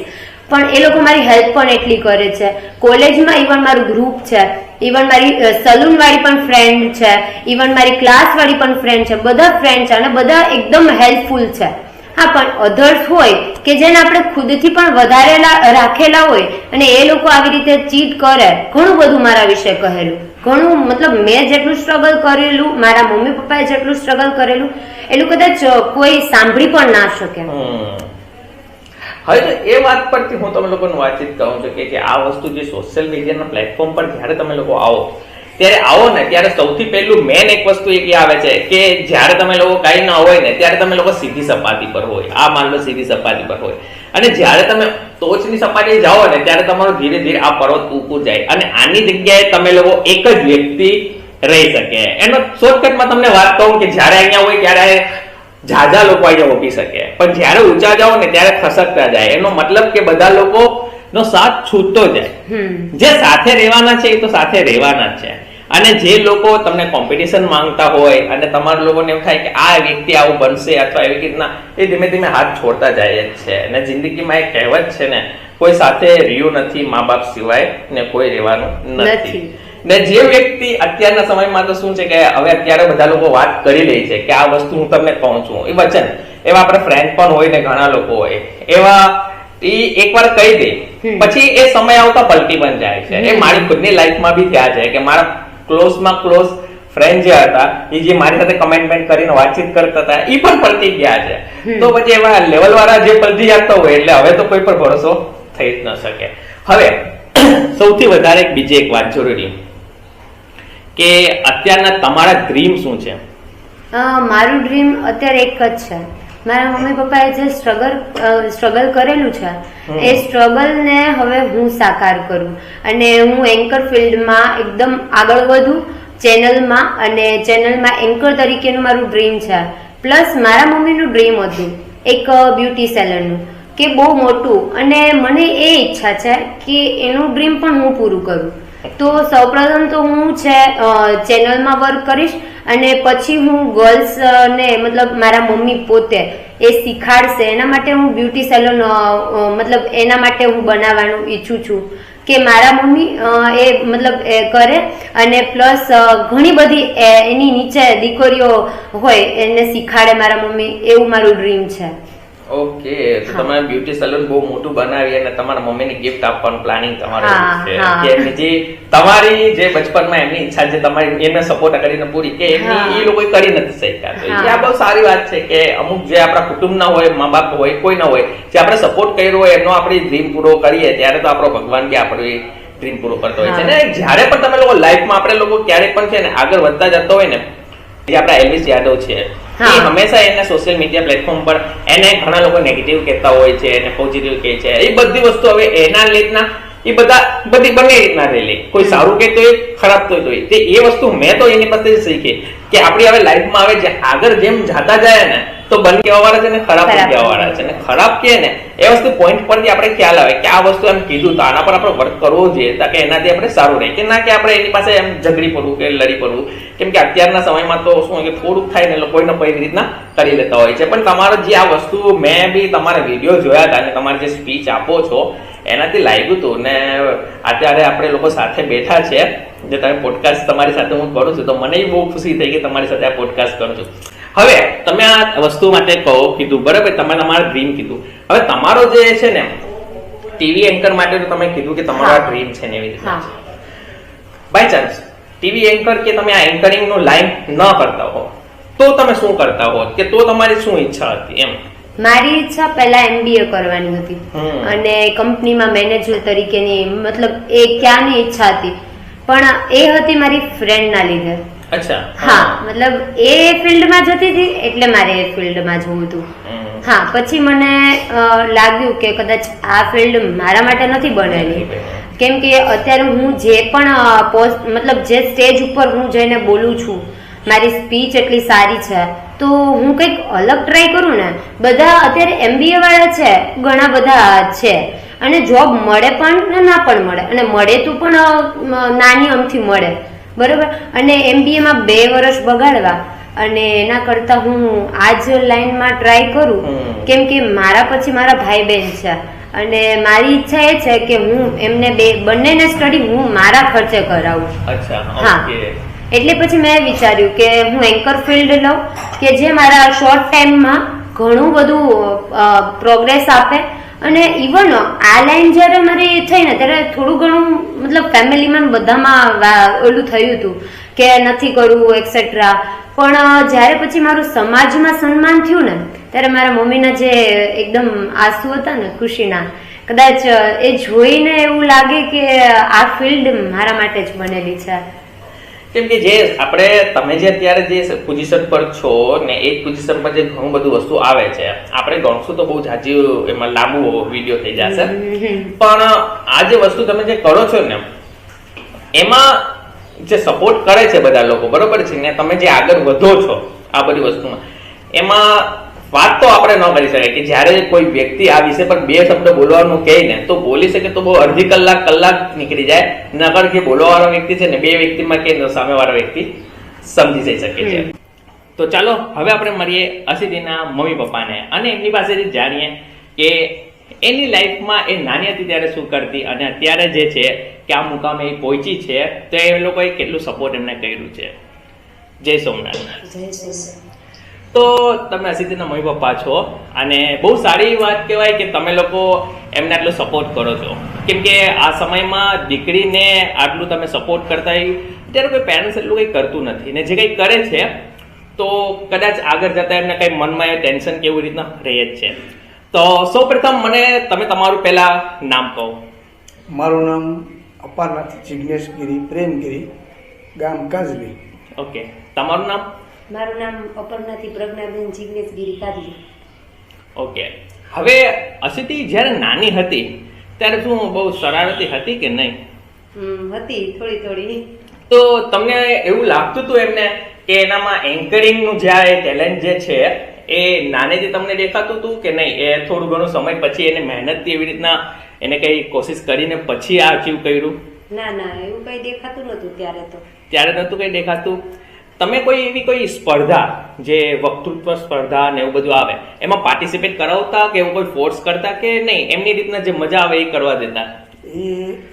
પણ એ લોકો મારી હેલ્પ પણ એટલી કરે છે. કોલેજમાં ઇવન મારું ગ્રુપ છે, ઇવન મારી સલૂન વાળી પણ ફ્રેન્ડ છે, ઇવન મારી ક્લાસ વાળી પણ ફ્રેન્ડ છે. બધા ફ્રેન્ડ છે અને બધા એકદમ હેલ્પફુલ છે. હા, પણ અધર્સ હોય કે જેને આપણે ખુદથી પણ વધારે રાખેલા હોય, અને એ લોકો આવી રીતે ચીટ કરે. ઘણું બધું મારા વિશે કહેલું, ઘણું મતલબ મેં જેટલું સ્ટ્રગલ કરેલું, મારા મમ્મી પપ્પાએ જેટલું સ્ટ્રગલ કરેલું, એટલું કદાચ કોઈ સાંભળી પણ ના શકે. હવે એ વાત પરથી હું તમે લોકોને વાતચીત કહું છું કે આ વસ્તુ જે સોશિયલ મીડિયાના પ્લેટફોર્મ પર જયારે તમે લોકો આવો ને ત્યારે સૌથી પહેલું મેન એક વસ્તુ એક આવે છે કે જયારે તમે લોકો કઈ ના હોય ને ત્યારે તમે લોકો સીધી સપાટી પર હોય. આ માન લો સીધી સપાટી પર હોય, અને જયારે તમે ટોચની સપાટી જાઓ ને ત્યારે તમારું ધીરે ધીરે આ પર્વત ઊંચું જાય, અને આની જગ્યાએ તમે લોકો એક જ વ્યક્તિ રહી શકે. એનો શોર્ટકટમાં તમને વાત કહું કે જયારે અહીંયા હોય ત્યારે ઝાઝા લોકો અહીંયા ઉભી શકે, પણ જયારે ઊંચા જાઓ ને ત્યારે ખસકતા જાય. એનો મતલબ કે બધા લોકો નો સાથ છૂટતો જાય. જે સાથે રહેવાના છે એ તો સાથે રહેવાના જ છે, અને જે લોકો તમને કોમ્પિટિશન માંગતા હોય અને તમારા લોકોને એવું થાય કે આ વ્યક્તિ આવું બનશે અથવા એવી રીતના, એ ધીમે ધીમે હાથ છોડતા જાય જ છે. અને જિંદગીમાં એક કહેવત છે ને, કોઈ સાથે રહ્યું નથી મા બાપ સિવાય ને કોઈ રહેવાનું નથી. ને જે વ્યક્તિ અત્યારના સમયમાં તો શું છે કે હવે અત્યારે બધા લોકો વાત કરી લે છે કે આ વસ્તુ હું તમને કહું છું, એ વચન એવા આપણે ફ્રેન્ડ પણ હોય ને ઘણા લોકો હોય એવા, એ એકવાર કહી દે પછી એ સમય આવતા પલટી પણ જાય છે. એ મારી ખુદની લાઈફમાં બી થયા છે કે મારા ક્લોઝમાં ક્લોઝ ફ્રેન્ડ જે હતા, એ જે મારી સાથે કમેન્ટમેન્ટ કરીને વાતચીત કરતા હતા, એ પણ પલટી ગયા છે. તો પછી એવા લેવલ વાળા જે પલટી જતા હોય એટલે હવે તો કોઈ પર ભરોસો થઈ જ ન શકે. હવે સૌથી વધારે બીજી એક વાત જરૂરી કે અત્યારના તમારા ડ્રીમ શું છે? મારું ડ્રીમ અત્યારે એક જ છે. મારા મમ્મી પપ્પાએ જે સ્ટ્રગલ કરેલું છે, એ સ્ટ્રગલ ને હવે હું સાકાર કરું, અને હું એન્કર ફિલ્ડમાં એકદમ આગળ વધું ચેનલમાં, અને ચેનલમાં એન્કર તરીકેનું મારું ડ્રીમ છે. પ્લસ મારા મમ્મીનું ડ્રીમ હતું એક બ્યુટી સેલરનું, કે બહુ મોટું, અને મને એ ઈચ્છા છે કે એનું ડ્રીમ પણ હું પૂરું કરું. તો સૌપ્રથમ તો હું છે ચેનલમાં વર્ક કરીશ, અને પછી હું ગર્લ્સ ને મતલબ મારા મમ્મી પોતે એ શીખાડશે. એના માટે હું બ્યુટી સેલોન મતલબ એના માટે હું બનાવવાનું ઈચ્છું છું કે મારા મમ્મી એ મતલબ કરે, અને પ્લસ ઘણી બધી એની નીચે દીકરીઓ હોય એને શીખાડે મારા મમ્મી, એવું મારું ડ્રીમ છે. ઓકે, તો તમે બ્યુટી સલૂન બહુ મોટું બનાવી અને તમારા મમ્મીને ગિફ્ટ આપવાનું પ્લાનિંગ તમારું છે કે જે તમારી જે બચપનમાં એમની ઈચ્છા જે તમારી એમને સપોર્ટ કરીને પૂરી કે એમની એ લોકો કરી નથી શક્યા. તો એ આ બહુ સારી વાત છે કે અમુક જે આપણા કુટુંબના હોય, મા બાપ હોય, કોઈ ના હોય, જે આપણે સપોર્ટ કર્યો હોય એનો આપણે ડ્રીમ પૂરો કરીએ ત્યારે તો આપણો ભગવાન કે આપણો ડ્રીમ પૂરો કરતો હોય છે. ને જયારે પણ તમે લોકો લાઈફમાં આપણે લોકો ક્યારેક પણ છે ને આગળ વધતા જતો હોય ને, જે આપણા એલ્વિસ યાદવ છે, એ હંમેશા એને સોશિયલ મીડિયા પ્લેટફોર્મ પર એને ઘણા લોકો નેગેટિવ કહેતા હોય છે, એને પોઝિટિવ કહે છે. એ બધી વસ્તુ હવે એના રીતના એ બધી બંને રીતના રહેલી, કોઈ સારું કહેતો હોય, ખરાબ કહેતો હોય. તે એ વસ્તુ મેં તો એની પાસે શીખી કે આપણી હવે લાઈફમાં હવે આગળ જેમ જાતા જાય ને, તો બંને કહેવા વાળા છે ને ખરાબ કહેવા વાળા છે, ને ખરાબ કહે ને એ વસ્તુ પોઈન્ટ પરથી આપણે ખ્યાલ આવે કે આ વસ્તુ એમ કીધું તો આના પર આપણે વર્ક કરવો જોઈએ, કે એનાથી આપણે સારું રહે, કે ના કે આપણે એની પાસે એમ ઝઘડી પડવું કે લડી પડવું. કેમ કે અત્યારના સમયમાં તો શું કે થોડુંક થાય ને કોઈને કોઈ રીતના કરી લેતા હોય છે. પણ તમારો જે આ વસ્તુ મેં બી તમારા વિડીયો જોયા હતા અને તમારે જે સ્પીચ આપો છો એનાથી લાગ્યું હતું, ને અત્યારે આપણે લોકો સાથે બેઠા છે, જે તમે પોડકાસ્ટ તમારી સાથે હું કરું છું, તો મને બહુ ખુશી થઈ કે તમારી સાથે આ પોડકાસ્ટ કરું છું. હવે તમે આ વસ્તુ માટે કીધું બરાબર, તમે તમારું ડ્રીમ કીધું. હવે તમારો જે છે ને ટીવી એન્કર માટે તો તમે કીધું કે તમારો આ ડ્રીમ છે ને એવી રીતે બાય ચાન્સ ટીવી એન્કર કે તમે આ એન્કરિંગ નું લાઈન ન કરતા હો તો તમે શું કરતા હો, કે તો તમારી શું ઈચ્છા હતી? એમ મારી ઈચ્છા પહેલા MBA કરવાની હતી અને કંપનીમાં મેનેજર તરીકેની, મતલબ એ ક્યાંની ઈચ્છા હતી, પણ એ હતી મારી ફ્રેન્ડના લીધે. અચ્છા. હા, મતલબ એ ફિલ્ડમાં જતી હતી એટલે મારે એ ફિલ્ડમાં જવું હતું. હા, પછી મને લાગ્યું કે કદાચ આ ફિલ્ડ મારા માટે નથી બનેલી, કેમ કે અત્યારે હું જે પણ મતલબ જે સ્ટેજ ઉપર હું જઈને બોલું છું, મારી સ્પીચ એટલી સારી છે, તો હું કંઈક અલગ ટ્રાય કરું ને. બધા અત્યારે MBA વાળા છે, ઘણા બધા છે, અને જોબ મળે પણ ના પણ મળે, અને મળે તો પણ નાની અમથી મળે, બરોબર. અને MBA માં 2 વર્ષ બગાડવા અને એના કરતા હું આ જ લાઈનમાં ટ્રાય કરું, કેમ કે મારા પછી મારા ભાઈ બહેન છે અને મારી ઈચ્છા એ છે કે હું એમને બંનેને સ્ટડી હું મારા ખર્ચે કરાવું. હા, એટલે પછી મેં વિચાર્યું કે હું એન્કર ફિલ્ડ લઉં કે જે મારા શોર્ટ ટાઈમમાં ઘણું બધું પ્રોગ્રેસ આપે. અને ઇવન આ લાઈન જયારે મારી થઈ ને ત્યારે થોડું ઘણું મતલબ ફેમિલીમાં બધામાં ઓલું થયું હતું કે નથી કરવું એક્સેટ્રા, પણ જ્યારે પછી મારું સમાજમાં સન્માન થયું ને ત્યારે મારા મમ્મીના જે એકદમ આંસુ હતા ને ખુશીના, કદાચ એ જોઈને એવું લાગે કે આ ફિલ્ડ મારા માટે જ બનેલી છે. કેમ કે જે તમે જે અત્યારે જે પોઝિશન પર છો ને એ પોઝિશન પર જે ઘણું બધું વસ્તુ આવે છે, આપણે ગણશું તો બહુ જાજી એમાં લાંબુ વિડીયો થઈ જશે, પણ આ જે વસ્તુ તમે જે કરો છો ને એમાં જે સપોર્ટ કરે છે બધા લોકો, બરોબર છે ને, તમે જે આગળ વધો છો આ બધી વસ્તુમાં, એમાં વાત તો આપણે ન કરી શકાય કે જ્યારે કોઈ વ્યક્તિ આ વિષય પર 2 શબ્દ બોલવાનું કહે ને તો બોલી શકે તો બહુ અડધી કલાક નીકળી જાય, નકર કે બોલવાવાળો વ્યક્તિ છે ને 2 વ્યક્તિમાં કે સામેવાળો વ્યક્તિ સમજી જઈ શકે છે. તો ચાલો હવે આપણે મળીએ અસિતિના મમ્મી પપ્પાને અને એમની પાસેથી જાણીએ કે એની લાઈફમાં એ નાની હતી ત્યારે શું કરતી અને અત્યારે જે છે કે આ મુકામે એ પહોંચી છે તો એ લોકોએ કેટલું સપોર્ટ એમને કર્યું છે. જય સોમનાથ. જય સોમનાથ. તો તમે અસિતિના મમ્મી પપ્પા છો અને બહુ સારી વાત કહેવાય કે તમે લોકો એમને આટલો સપોર્ટ કરો છો, કેમ કે આ સમયમાં દીકરીને આટલું તમે સપોર્ટ કરતા ત્યારે કોઈ પેરેન્ટ્સ એટલું કંઈ કરતું નથી, ને જે કંઈ કરે છે તો કદાચ આગળ જતા એમને કંઈ મનમાં એ ટેન્શન કે એવી રીતના રહે જ છે. તો સૌ પ્રથમ મને તમે તમારું પહેલા નામ કહો. મારું નામ અપારનાથ જિજ્ઞેશગીરી પ્રેમગીરી, ગામ કાજલી. ઓકે, તમારું નામ? મારું નામ અપર્ણાથી પ્રજ્ઞાબેન જિજ્ઞેશગીરી કાજલી. ઓકે, હવે અસિતિ જ્યારે નાની હતી ત્યારે શું બહુ શરારતી હતી કે નહીં? હતી, થોડી. તો તમને એવું લાગતું હતું એમને કે એનામાં એન્કરિંગનું જે આ ટેલેન્ટ જે છે એ નાનેથી તમને દેખાતું હતું કે નહીં? એ થોડું ઘણું સમય પછી એને મહેનતથી એવી રીતના એને કઈ કોશિશ કરીને પછી આ અચીવ કર્યું? ના, એવું કઈ દેખાતું નતું ત્યારે નતું કઈ દેખાતું. તમે કોઈ એવી કોઈ સ્પર્ધા જે વક્તૃત્વ સ્પર્ધા ને એવું બધું આવે એમાં પાર્ટિસિપેટ કરાવતા કે એવું કોઈ ફોર્સ કરતા કે નહીં, એમની રીતના જે મજા આવે એ કરવા દેતા?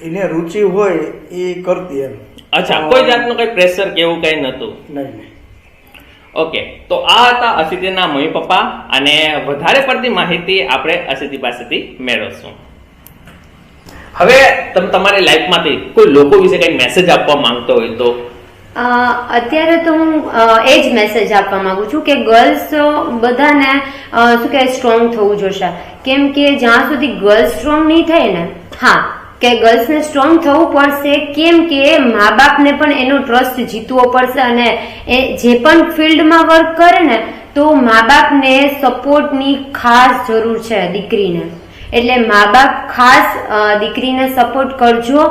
એને રુચિ હોય એ કરતી એમ. અચ્છા, કોઈ જાતનું કઈ પ્રેશર કે એવું કઈ નતું? નહીં. ઓકે, તો આ હતા અસિતિના મમ્મી પપ્પા અને વધારે પડતી માહિતી આપણે અસિતિ પાસેથી મેળવશું. હવે તમે તમારી લાઈફમાંથી કોઈ લોકો વિશે કઈ મેસેજ આપવા માંગતો હોય તો? અત્યારે તો હું એ જ મેસેજ આપવા માંગુ છું કે ગર્લ્સ બધાને શું કે સ્ટ્રોંગ થવું જોશે, કેમ કે જ્યાં સુધી ગર્લ્સ સ્ટ્રોંગ નહીં થાય ને, હા કે ગર્લ્સને સ્ટ્રોંગ થવું પડશે, કેમ કે મા બાપને પણ એનો ટ્રસ્ટ જીતવો પડશે અને એ જે પણ ફિલ્ડમાં વર્ક કરે ને તો મા બાપને સપોર્ટની ખાસ જરૂર છે દીકરીને. એટલે મા બાપ ખાસ દીકરીને સપોર્ટ કરજો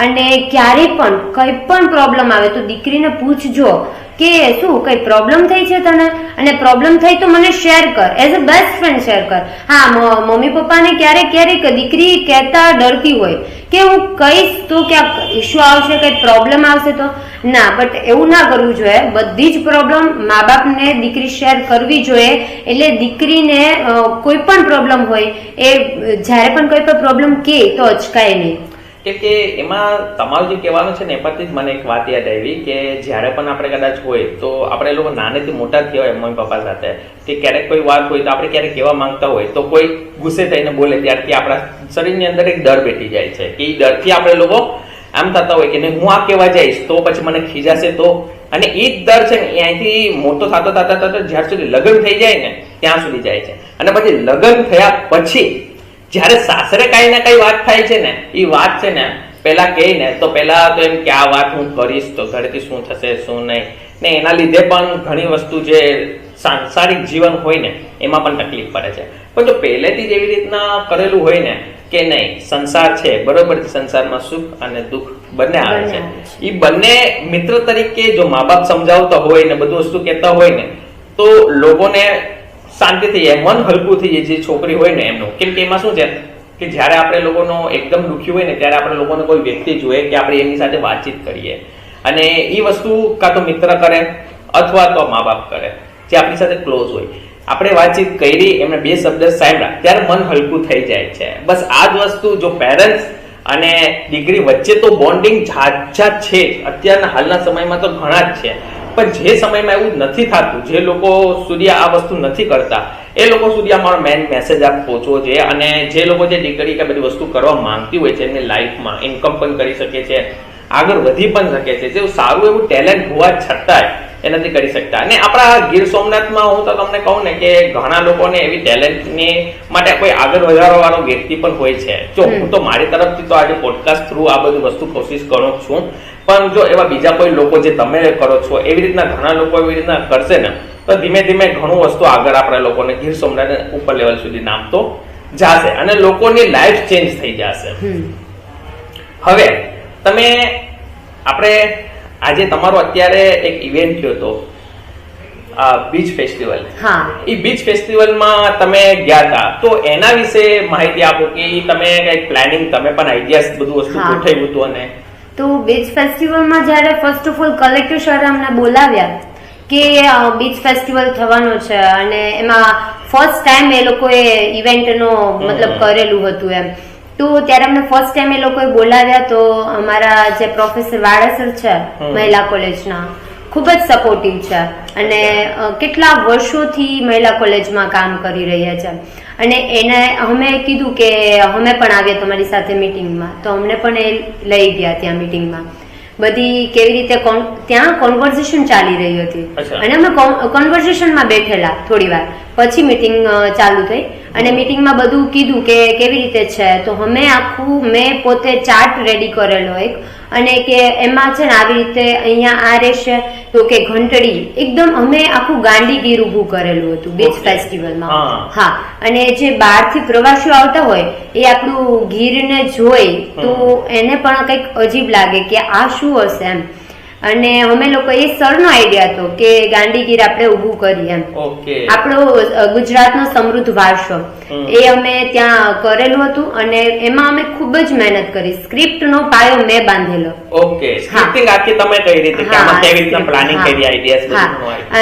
અને ક્યારેય પણ કઈ પણ પ્રોબ્લેમ આવે તો દીકરીને પૂછજો કે શું કઈ પ્રોબ્લેમ થઈ છે તને, અને પ્રોબ્લેમ થઈ તો મને શેર કર, as a best friend share કર. હા, મમ્મી પપ્પાને ક્યારેક દીકરી કહેતા ડરતી હોય કે હું કહીશ તો ક્યાંક ઇસ્યુ આવશે, કઈ પ્રોબ્લેમ આવશે તો ના, બટ એવું ના કરવું જોઈએ. બધી જ પ્રોબ્લેમ મા બાપને દીકરી શેર કરવી જોઈએ, એટલે દીકરીને કોઈ પણ પ્રોબ્લેમ હોય એ જ્યારે પણ કોઈ પણ પ્રોબ્લેમ કે તો અચકાય નહીં. કે એમાં તમારું જે કહેવાનું છે ને એ પરથી જ મને એક વાત યાદ આવી કે જ્યારે પણ આપણે કદાચ હોય તો આપણે લોકો નાનેથી મોટા થયા હોય મમ્મી પપ્પા સાથે કે ક્યારેક કોઈ વાત હોય તો આપણે ક્યારેક કહેવા માંગતા હોય તો કોઈ ગુસ્સે થઈને બોલે ત્યારથી આપણા શરીરની અંદર એક ડર બેઠી જાય છે કે એ ડરથી આપણે લોકો આમ થતા હોય કે હું આ કહેવા જઈશ તો પછી મને ખીજાશે તો, અને એ જ ડર છે ને એ અહીંથી મોટો થતો જ્યાર સુધી લગ્ન થઈ જાય ને ત્યાં સુધી જાય છે. અને પછી લગ્ન થયા પછી જયારે સાસરે કઈ ના કઈ વાત થાય છે ને એ વાત છે ને પેલા કહે ને તો પેલા તો એમ કે આ વાત હું કરીશ તો ઘરેથી શું થશે શું નહીં, ને એના લીધે પણ ઘણી વસ્તુ જે સાંસારિક જીવન હોય ને એમાં પણ તકલીફ પડે છે. પણ જો પહેલેથી જ એવી રીતના કરેલું હોય ને કે નહીં સંસાર છે બરોબર, સંસારમાં સુખ અને દુઃખ બંને આવે છે, એ બંને મિત્ર તરીકે જો મા બાપ સમજાવતા હોય ને બધું વસ્તુ કહેતા હોય ને તો લોકોને શાંતિ થઈ જાય, મન હલકું થઈ જાય જે છોકરી હોય ને એમનું. કેમ કે એમાં શું છે કે જયારે આપણે લોકોનો એકદમ દુઃખી હોય ને ત્યારે આપણે લોકોને કોઈ વ્યક્તિ જોઈએ કે આપણે એમની સાથે વાતચીત કરીએ, અને એ વસ્તુ કાં તો મિત્ર કરે અથવા તો મા બાપ કરે જે આપણી સાથે ક્લોઝ હોય. આપણે વાતચીત કરી એમને બે શબ્દ સાંભળ્યા ત્યારે મન હલકું થઈ જાય છે. બસ આ જ વસ્તુ જો પેરેન્ટ્સ અને દીકરી વચ્ચે તો બોન્ડિંગ જાત છે અત્યારના હાલના સમયમાં તો ઘણા જ છે, પણ જે સમયમાં એવું નથી થતું, જે લોકો સુધી આ વસ્તુ નથી કરતા એ લોકો સુધી અમારો મેન મેસેજ આપ પહોંચવો જોઈએ. અને જે લોકો જે દીકરી કે બધી વસ્તુ કરવા માંગતી હોય છે એમની લાઈફમાં ઇન્કમ પણ કરી શકે છે, આગળ વધી પણ શકે છે, જે સારું એવું ટેલેન્ટ હોવા છતાંય એ નથી કરી શકતા. અને આપણા ગીર સોમનાથમાં હું તો તમને કહું ને કે ઘણા લોકોને એવી ટેલેન્ટની માટે કોઈ આગળ વધારવા વાળો વ્યક્તિ પણ હોય છે. જો હું તો મારી તરફથી તો આજે પોડકાસ્ટ થ્રુ આ બધી વસ્તુ કોશિશ કરું છું, પણ જો એવા બીજા કોઈ લોકો જે તમે કરો છો એવી રીતના ઘણા લોકો એવી રીતના કરશે ને તો ધીમે ધીમે ઘણું વસ્તુ આગળ આપણે લોકોને ગીર સોમનાથ ઉપર લેવલ સુધી નામ તો જશે અને લોકોની લાઈફ ચેન્જ થઈ જશે. હવે તમે આપણે આજે તમારો અત્યારે એક ઇવેન્ટ થયો હતો બીચ ફેસ્ટિવલ, એ બીચ ફેસ્ટિવલમાં તમે ગયા હતા, તો એના વિશે માહિતી આપો કે તમે કઈક પ્લાનિંગ તમે પણ આઈડિયાસ બધું વસ્તુ ગોઠવ્યું હતું. અને તો બીચ ફેસ્ટિવલમાં જ્યારે first of all collector sir અમને બોલાવ્યા કે બીચ ફેસ્ટિવલ થવાનો છે અને એમાં ફર્સ્ટ ટાઈમ એ લોકોએ ઇવેન્ટનો મતલબ કરેલું હતું એમ, તો ત્યારે અમને ફર્સ્ટ ટાઈમ એ લોકોએ બોલાવ્યા. તો અમારા જે પ્રોફેસર વાળાસર છે મહિલા કોલેજના ખૂબ જ સપોર્ટિવ છે અને કેટલા વર્ષોથી મહિલા કોલેજમાં કામ કરી રહ્યા છે, અને એને અમે કીધું કે અમે પણ આવીએ તમારી સાથે મીટિંગમાં, તો અમને પણ એ લઈ ગયા ત્યાં મીટિંગમાં. બધી કેવી રીતે ત્યાં કોન્વર્ઝેશન ચાલી રહી હતી અને અમે કોન્વર્ઝેશનમાં બેઠેલા થોડી વાર, પછી મીટિંગ ચાલુ થઈ અને મીટિંગમાં બધું કીધું કે કેવી રીતે છે. તો અમે મેં પોતે ચાર્ટ રેડી કરેલો એક, અને કે એમાં છે ને આવી રીતે અહીંયા આ રહેશે તો કે ઘંટડી એકદમ અમે આખું ગાંડીગીર ઉભું કરેલું હતું બીચ ફેસ્ટિવલમાં. હા, અને જે બહારથી પ્રવાસીઓ આવતા હોય એ આપણું ગીરને જોઈ તો એને પણ કંઈક અજીબ લાગે કે આ શું હશે એમ, અને અમે લોકો એ સરનો આઈડિયા હતો કે ગાંડીગીર આપણે ઉભું કરીએ એમ, આપણો ગુજરાતનો સમૃદ્ધ વારસો એ અમે ત્યાં કરેલું હતું. અને એમાં અમે ખૂબ જ મહેનત કરી, સ્ક્રિપ્ટ નો પાયો મેં બાંધેલો.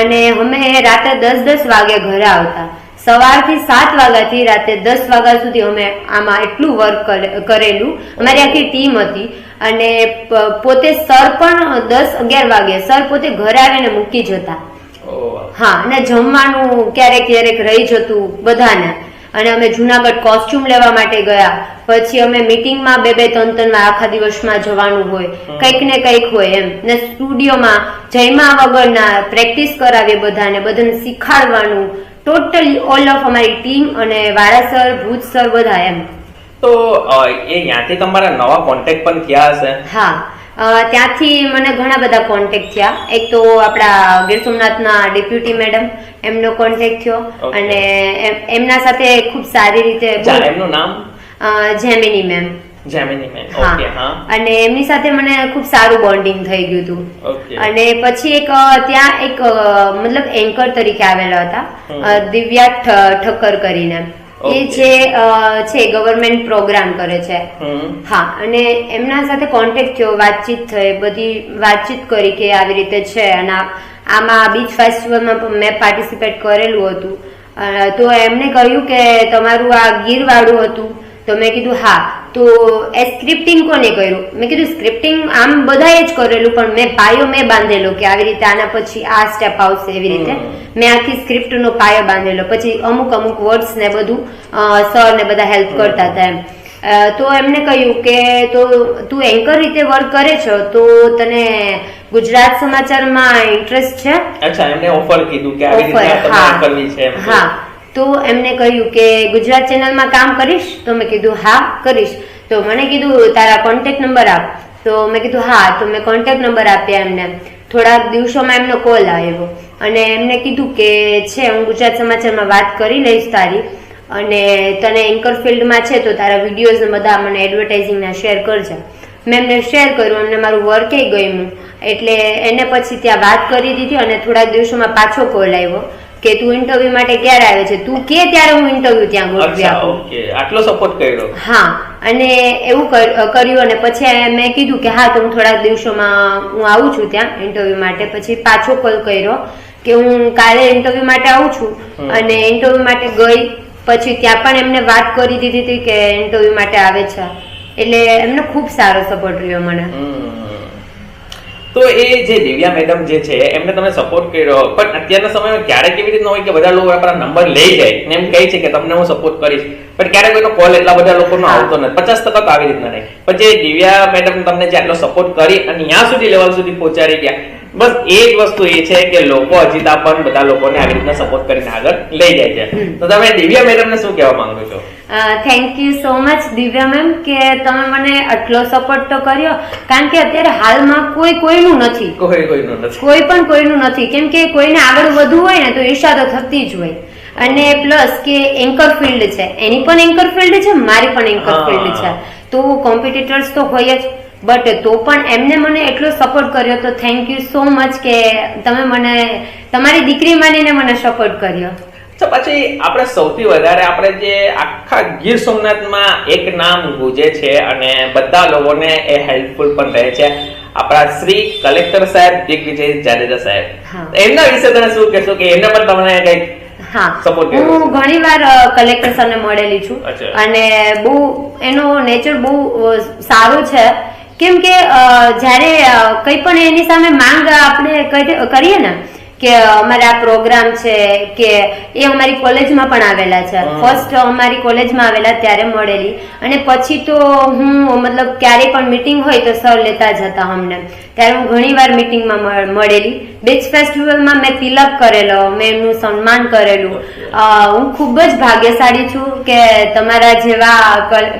અને અમે રાતે 10-10 વાગે ઘરે આવતા, સવારથી 7 વાગ્યાથી રાતે 10 વાગ્યા સુધી અમે આમાં એટલું વર્ક કરેલું. અમારી આખી ટીમ હતી અને પોતે સર પણ 10-11 વાગે સર પોતે ઘરે આવીને મૂકી જતા. હા, અને જમવાનું ક્યારેક રહી જતું બધાને. અને અમે જુનાગઢ કોસ્ટ્યુમ લેવા માટે ગયા, પછી અમે મીટિંગમાં 2-3 વાર આખા દિવસમાં જવાનું હોય, કંઈક ને કંઈક હોય એમ, ને સ્ટુડિયોમાં જમ્યા વગરના પ્રેક્ટિસ કરાવીએ બધાને શીખાડવાનું. ટોટલી ઓલ ઓફ અમારી ટીમ અને વાળા સર, ભૂત સર બધા એમ. તો એ ત્યાંથી તમારા નવા કોન્ટેક્ટ પણ થયા હશે? હા, ત્યાંથી મને ઘણા બધા કોન્ટેક્ટ થયા. એક તો આપણા ગીર સોમનાથના ડેપ્યુટી મેડમ એમનો કોન્ટેક્ટ થયો, અને એમના સાથે ખૂબ સારી રીતે. એમનું નામ? Gemini ma'am. અને એમની સાથે મને ખૂબ સારું બોન્ડિંગ થઈ ગયું હતું. અને પછી ત્યાં એક મતલબ એન્કર તરીકે આવેલા હતા દિવ્યા ઠક્કર કરીને, એ જે છે ગવર્મેન્ટ પ્રોગ્રામ કરે છે. હા, અને એમના સાથે કોન્ટેક્ટ થયો, વાતચીત થઈ, બધી વાતચીત કરી કે આવી રીતે છે. અને આમાં બીચ ફેસ્ટિવલમાં મેં પાર્ટિસિપેટ કરેલું હતું. તો એમને કહ્યું કે તમારું આ ગીર વાળું હતું, તો મેં કીધું હા. તો એ સ્ક્રિપ્ટિંગ કોને કર્યું? મેં કીધું સ્ક્રિપ્ટિંગ આમ બધાએ જ કરેલું, પણ મેં પાયો મેં બાંધેલો કે આવી રીતે આના પછી આ સ્ટેપ આવશે, એવી રીતે મેં આખી સ્ક્રિપ્ટનો પાયો બાંધેલો. પછી અમુક વર્ડ્સ ને બધું સર ને બધા હેલ્પ કરતા હતા એમ. તો એમને કહ્યું કે તો તું એન્કર રીતે વર્ક કરે છો તો તને ગુજરાત સમાચારમાં ઇન્ટરેસ્ટ છે? અચ્છા, એમને ઓફર કીધું કે આવી રીતે તમે કરવી છે. હા, તો એમને કહ્યું કે ગુજરાત ચેનલમાં કામ કરીશ? તો મેં કીધું હા કરીશ. તો મને કીધું તારા કોન્ટેક્ટ નંબર આપ. તો મેં કીધું હા. તો મેં કોન્ટેક્ટ નંબર આપ્યા એમને. થોડાક દિવસોમાં એમનો કોલ આવ્યો અને એમને કીધું કે છે હું ગુજરાત સમાચારમાં વાત કરી લઈશ તારી, અને તને એન્કર ફિલ્ડમાં છે તો તારા વિડીયોઝ ને બધા મને એડવર્ટાઇઝિંગના શેર કરજે. મેં એમને શેર કર્યું, એમને મારું વર્કે ગયું, એટલે એને પછી ત્યાં વાત કરી દીધી. અને થોડાક દિવસોમાં પાછો કોલ આવ્યો કે તું ઇન્ટરવ્યુ માટે ક્યારે આવે છે, તું કે ત્યારે હું ઇન્ટરવ્યુ ત્યાં ગોઠવી આપું. આટલો સપોર્ટ કર્યો? હા, અને એવું કર્યું. અને પછી મેં કીધું કે હા તો હું થોડાક દિવસોમાં હું આવું છું ત્યાં ઇન્ટરવ્યુ માટે. પછી પાછો કોલ કર્યો કે હું કાલે ઇન્ટરવ્યુ માટે આવું છું, અને ઇન્ટરવ્યુ માટે ગઈ. પછી ત્યાં પણ એમને વાત કરી દીધી હતી કે ઇન્ટરવ્યુ માટે આવે છે, એટલે એમનો ખૂબ સારો સપોર્ટ રહ્યો મને. તો એ જે દિવ્યા મેડમ જે છે એમને તમે સપોર્ટ કર્યો, પણ અત્યારના સમયમાં ક્યારેક કેવી રીતના હોય કે બધા લોકો આપણા નંબર લઈ જાય ને એમ કહે છે કે તમને હું સપોર્ટ કરીશ, પણ ક્યારેક કોઈનો કોલ એટલા બધા લોકોનો આવતો નથી. 50% તો આવી રીતના નહીં. પણ જે દિવ્યા મેડમ તમને જે આટલો સપોર્ટ કરી અને ત્યાં સુધી લેવલ સુધી પહોંચાડી ગયા, બસ એ જ વસ્તુ એ છે કે લોકો હજીતા પણ બધા લોકોને આવી રીતના સપોર્ટ કરીને આગળ લઈ જાય છે. તો તમે દિવ્યા મેડમને શું કહેવા માંગો છો? Thank you so much Divya ma'am કે તમે મને આટલો સપોર્ટ તો કર્યો, કારણ કે અત્યારે હાલમાં કોઈનું નથી, કોઈ પણ કોઈનું નથી. કેમ કે કોઈને આગળ વધવું હોય ને તો ઈર્ષા તો થતી જ હોય. અને પ્લસ કે એન્કર ફિલ્ડ છે, એની પણ એન્કર ફિલ્ડ છે, મારી પણ એન્કર ફિલ્ડ છે, તો કોમ્પિટિટર્સ તો હોય જ. બટ તો પણ એમને મને એટલો સપોર્ટ કર્યો, તો થેન્ક યુ સો મચ કે તમે મને તમારી દીકરી માનીને મને સપોર્ટ કર્યો. તો પછી આપણે સૌથી વધારે આપણે જે આખા ગીર સોમનાથમાં એક નામ ગુજે છે અને બધા લોકોને એ હેલ્પફુલ પણ રહે છે, આપણા શ્રી કલેક્ટર સાહેબ દિગ્વિજય જાડેજા સાહેબ. એમના વિશે તમે શું કહેશો કે એમને પણ તમને કઈક? હા, હું ઘણી વાર કલેક્ટર સરને મળેલી છું અને બહુ એનો નેચર બહુ સારો છે. કેમ કે જયારે કઈ પણ એની સામે માંગ આપણે કરીએ ને કે અમારે આ પ્રોગ્રામ છે, કે એ અમારી કોલેજમાં પણ આવેલા છે. ફર્સ્ટ અમારી કોલેજમાં આવેલા ત્યારે મળેલી, અને પછી તો હું મતલબ ક્યારેય પણ મીટિંગ હોય તો સર લેતા જ હતા અમને. ત્યારે હું ઘણી વાર મીટિંગમાં મળેલી. બીચ ફેસ્ટિવલમાં મેં તિલક કરેલો, મેં એમનું સન્માન કરેલું. હું ખૂબ જ ભાગ્યશાળી છું કે તમારા જેવા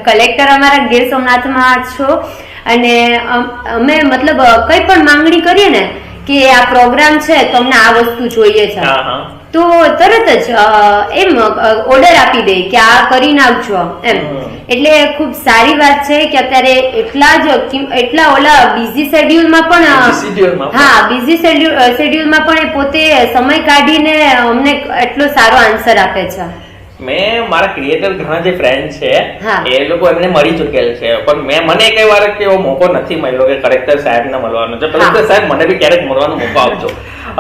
કલેક્ટર અમારા ગીર સોમનાથમાં છો. અને અમે મતલબ કઈ પણ માંગણી કરીએ ને કે આ પ્રોગ્રામ છે તો અમને આ વસ્તુ જોઈએ છે, તો તરત જ એમ ઓર્ડર આપી દે કે આ કરી નાખજો એમ. એટલે ખૂબ સારી વાત છે કે અત્યારે એટલા ઓલા બિઝી શેડ્યુલમાં પણ, હા બીઝી શેડ્યુલમાં પણ એ પોતે સમય કાઢીને અમને એટલો સારો આન્સર આપે છે. મેં મારા ક્રિએટર ઘણા જે ફ્રેન્ડ છે એ લોકો એમને મળી ચુકેલ છે, પણ મને કઈ વાર એવો મોકો નથી મળ્યો કે કલેક્ટર સાહેબ ને મળવાનો. જો કલેક્ટર સાહેબ મને બી ક્યારેક મળવાનો મોકો આપજો.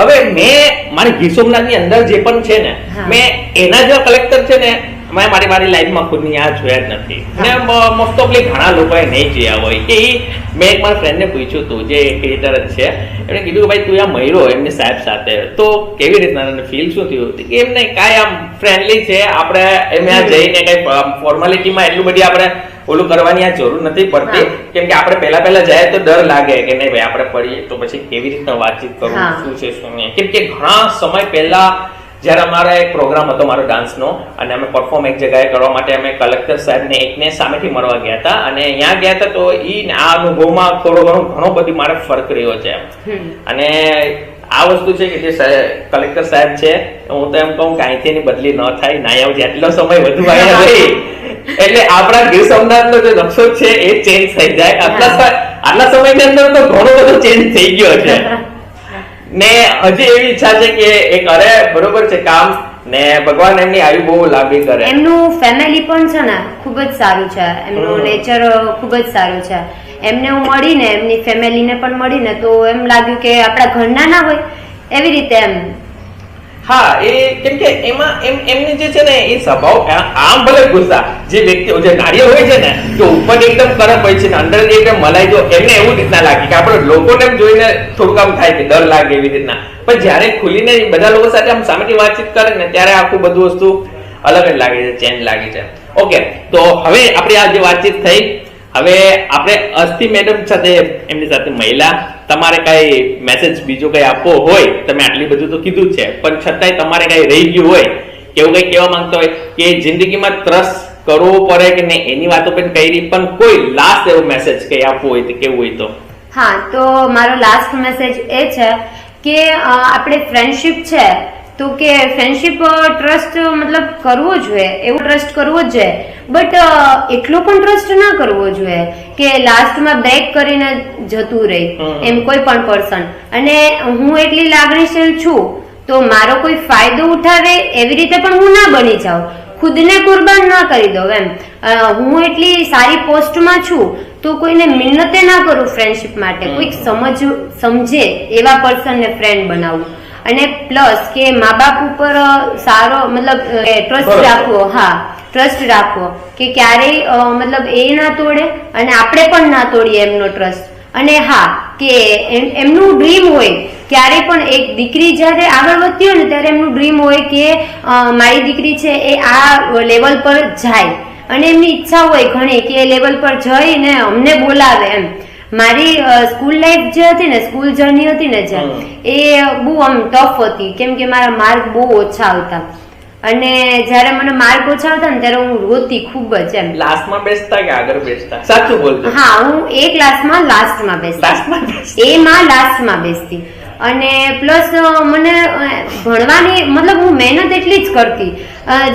હવે મેં મારી ગીર સોમનાથની અંદર જે પણ છે ને, મેં એના જેવા કલેક્ટર છે ને મેં મારી લાઈફમાં ખુદની આ જોયા જ નથી. ને મોસ્ટ ઓફલી ઘણા લોકોએ નહીં જોયા હોય કે મેં એક મારા ફ્રેન્ડને પૂછ્યું હતું જે ક્રિએટર જ છે, એમણે કીધું કે ભાઈ તું આ મળ્યો એમની સાહેબ સાથે તો કેવી રીતના ફીલ શું થયું? કે એમને કાંઈ આમ ફ્રેન્ડલી છે, આપણે એમ જઈને કઈ ફોર્માલિટીમાં એટલું બધી આપણે ઓલું કરવાની આ જરૂર નથી પડતી. કેમ કે આપણે પહેલા જાય તો ડર લાગે કે નહીં ભાઈ આપણે પડીએ તો પછી કેવી રીતના વાતચીત કરવું, શું છે શું નહીં. કેમ કે ઘણા સમય પહેલા જયારે અમારા એક પ્રોગ્રામ હતો મારો ડાન્સનો, અને અમે પરફોર્મ એક જગ્યાએ કરવા માટે અમે કલેક્ટર સાહેબને એકને સામેથી મળવા ગયા હતા, અને ત્યાં ગયા હતા તો આ અનુભવમાં ઘણો બધી મારે ફરક રહ્યો છે. અને આ વસ્તુ છે કે જે કલેક્ટર સાહેબ છે, હું તો એમ કહું કે અહીંથી એની બદલી ન થાય, ના આવ જેટલો સમય વધુ આવ્યા હોય એટલે આપણા ગીર સોમનાથનો જે નકશો છે એ ચેન્જ થઈ જાય. આટલા સમયની અંદર તો ઘણો બધો ચેન્જ થઈ ગયો છે. ને હજી એવી ઈચ્છા છે કે એ કરે, બરોબર છે કામ, ને ભગવાન એમની આયુ બહુ લાંબી કરે. એમનું ફેમિલી પણ છે ને ખૂબ જ સારું છે, એમનું નેચર ખૂબ જ સારું છે. એમને હું મળીને એમની ફેમિલીને પણ મળીને તો એમ લાગ્યું કે આપણા ઘરના ના હોય એવી રીતે એમ. હા, એ કેમ કે એમાં એમને જે છે ને એ સ્વભાવ આમ ભલે ગુસ્સા જે વ્યક્તિઓ જે નારિયેળ હોય છે ને કે ઉપર એકદમ કડક હોય છે ને અંદર એકદમ મલાઈ, જો એમને એવું રીતના લાગે કે આપણે લોકોને એમ જોઈને થોડુંક આમ થાય કે ડર લાગે એવી રીતના, પણ જયારે ખુલીને બધા લોકો સાથે આમ સામેથી વાતચીત કરે ને ત્યારે આખું બધું વસ્તુ અલગ જ લાગે છે, ચેન્જ લાગે છે. ઓકે, તો હવે આપણી આ જે વાતચીત થઈ, હવે આપણે અસ્થિ મેડમ સાથે એમની સાથે મહિલા, તમારે કઈ મેસેજ બીજો કઈ આપવો હોય, તમે આટલી બધું તો કીધું છે પણ છતાંય તમારે કઈ રહી ગયું હોય કે એવું કઈ કહેવા માંગતા હોય કે જિંદગીમાં ટ્રસ્ટ કરવો પડે કે નહીં એની વાતો પણ કરી, પણ કોઈ લાસ્ટ એવો મેસેજ કઈ આપવો હોય તો કેવું હોય તો? હા, તો મારો લાસ્ટ મેસેજ એ છે કે આપણે ફ્રેન્ડશિપ છે તો કે ફ્રેન્ડશિપ ટ્રસ્ટ મતલબ કરવો જોઈએ, એવો ટ્રસ્ટ કરવો જ જોઈએ, બટ એટલો પણ ટ્રસ્ટ ના કરવો જોઈએ કે લાસ્ટમાં બ્રેક કરીને જતું રહે એમ કોઈ પણ પર્સન. અને હું એટલી લાગણીશીલ છું તો મારો કોઈ ફાયદો ઉઠાવે એવી રીતે પણ હું ના બની જાઉં, ખુદને કુરબાન ના કરી દઉં એમ. હું એટલી સારી પોસ્ટમાં છું તો કોઈને મિન્નતે ના કરું ફ્રેન્ડશિપ માટે, કોઈક સમજે એવા પર્સનને ફ્રેન્ડ બનાવું. અને પ્લસ કે મા બાપ ઉપર સારો મતલબ ટ્રસ્ટ રાખવો, હા ટ્રસ્ટ રાખવો કે ક્યારેય મતલબ એ ના તોડે અને આપણે પણ ના તોડીએ એમનો ટ્રસ્ટ. અને હા કે એમનું ડ્રીમ હોય ક્યારે પણ, એક દીકરી જયારે આગળ વધતી હોય ને ત્યારે એમનું ડ્રીમ હોય કે મારી દીકરી છે એ આ લેવલ પર જાય, અને એમની ઈચ્છા હોય ઘણી કે એ લેવલ પર જઈને અમને બોલાવે એમ. મારી સ્કૂલ લાઈફ જે હતી ને, સ્કૂલ જર્ની હતી ને જે, એ બહુ આમ ટફ હતી કેમ કે મારા માર્ક બહુ ઓછા આવતા, અને જયારે મને માર્ક ઓછા આવતા ને ત્યારે હું રોતી ખૂબ જ એમ. લાસ્ટમાં બેસતા કે આગળ બેસતા? સાચું બોલજો. હા, હું એ ક્લાસમાં લાસ્ટમાં બેસતી, એમાં લાસ્ટમાં બેસતી. અને પ્લસ મને ભણવાની મતલબ હું મહેનત એટલી જ કરતી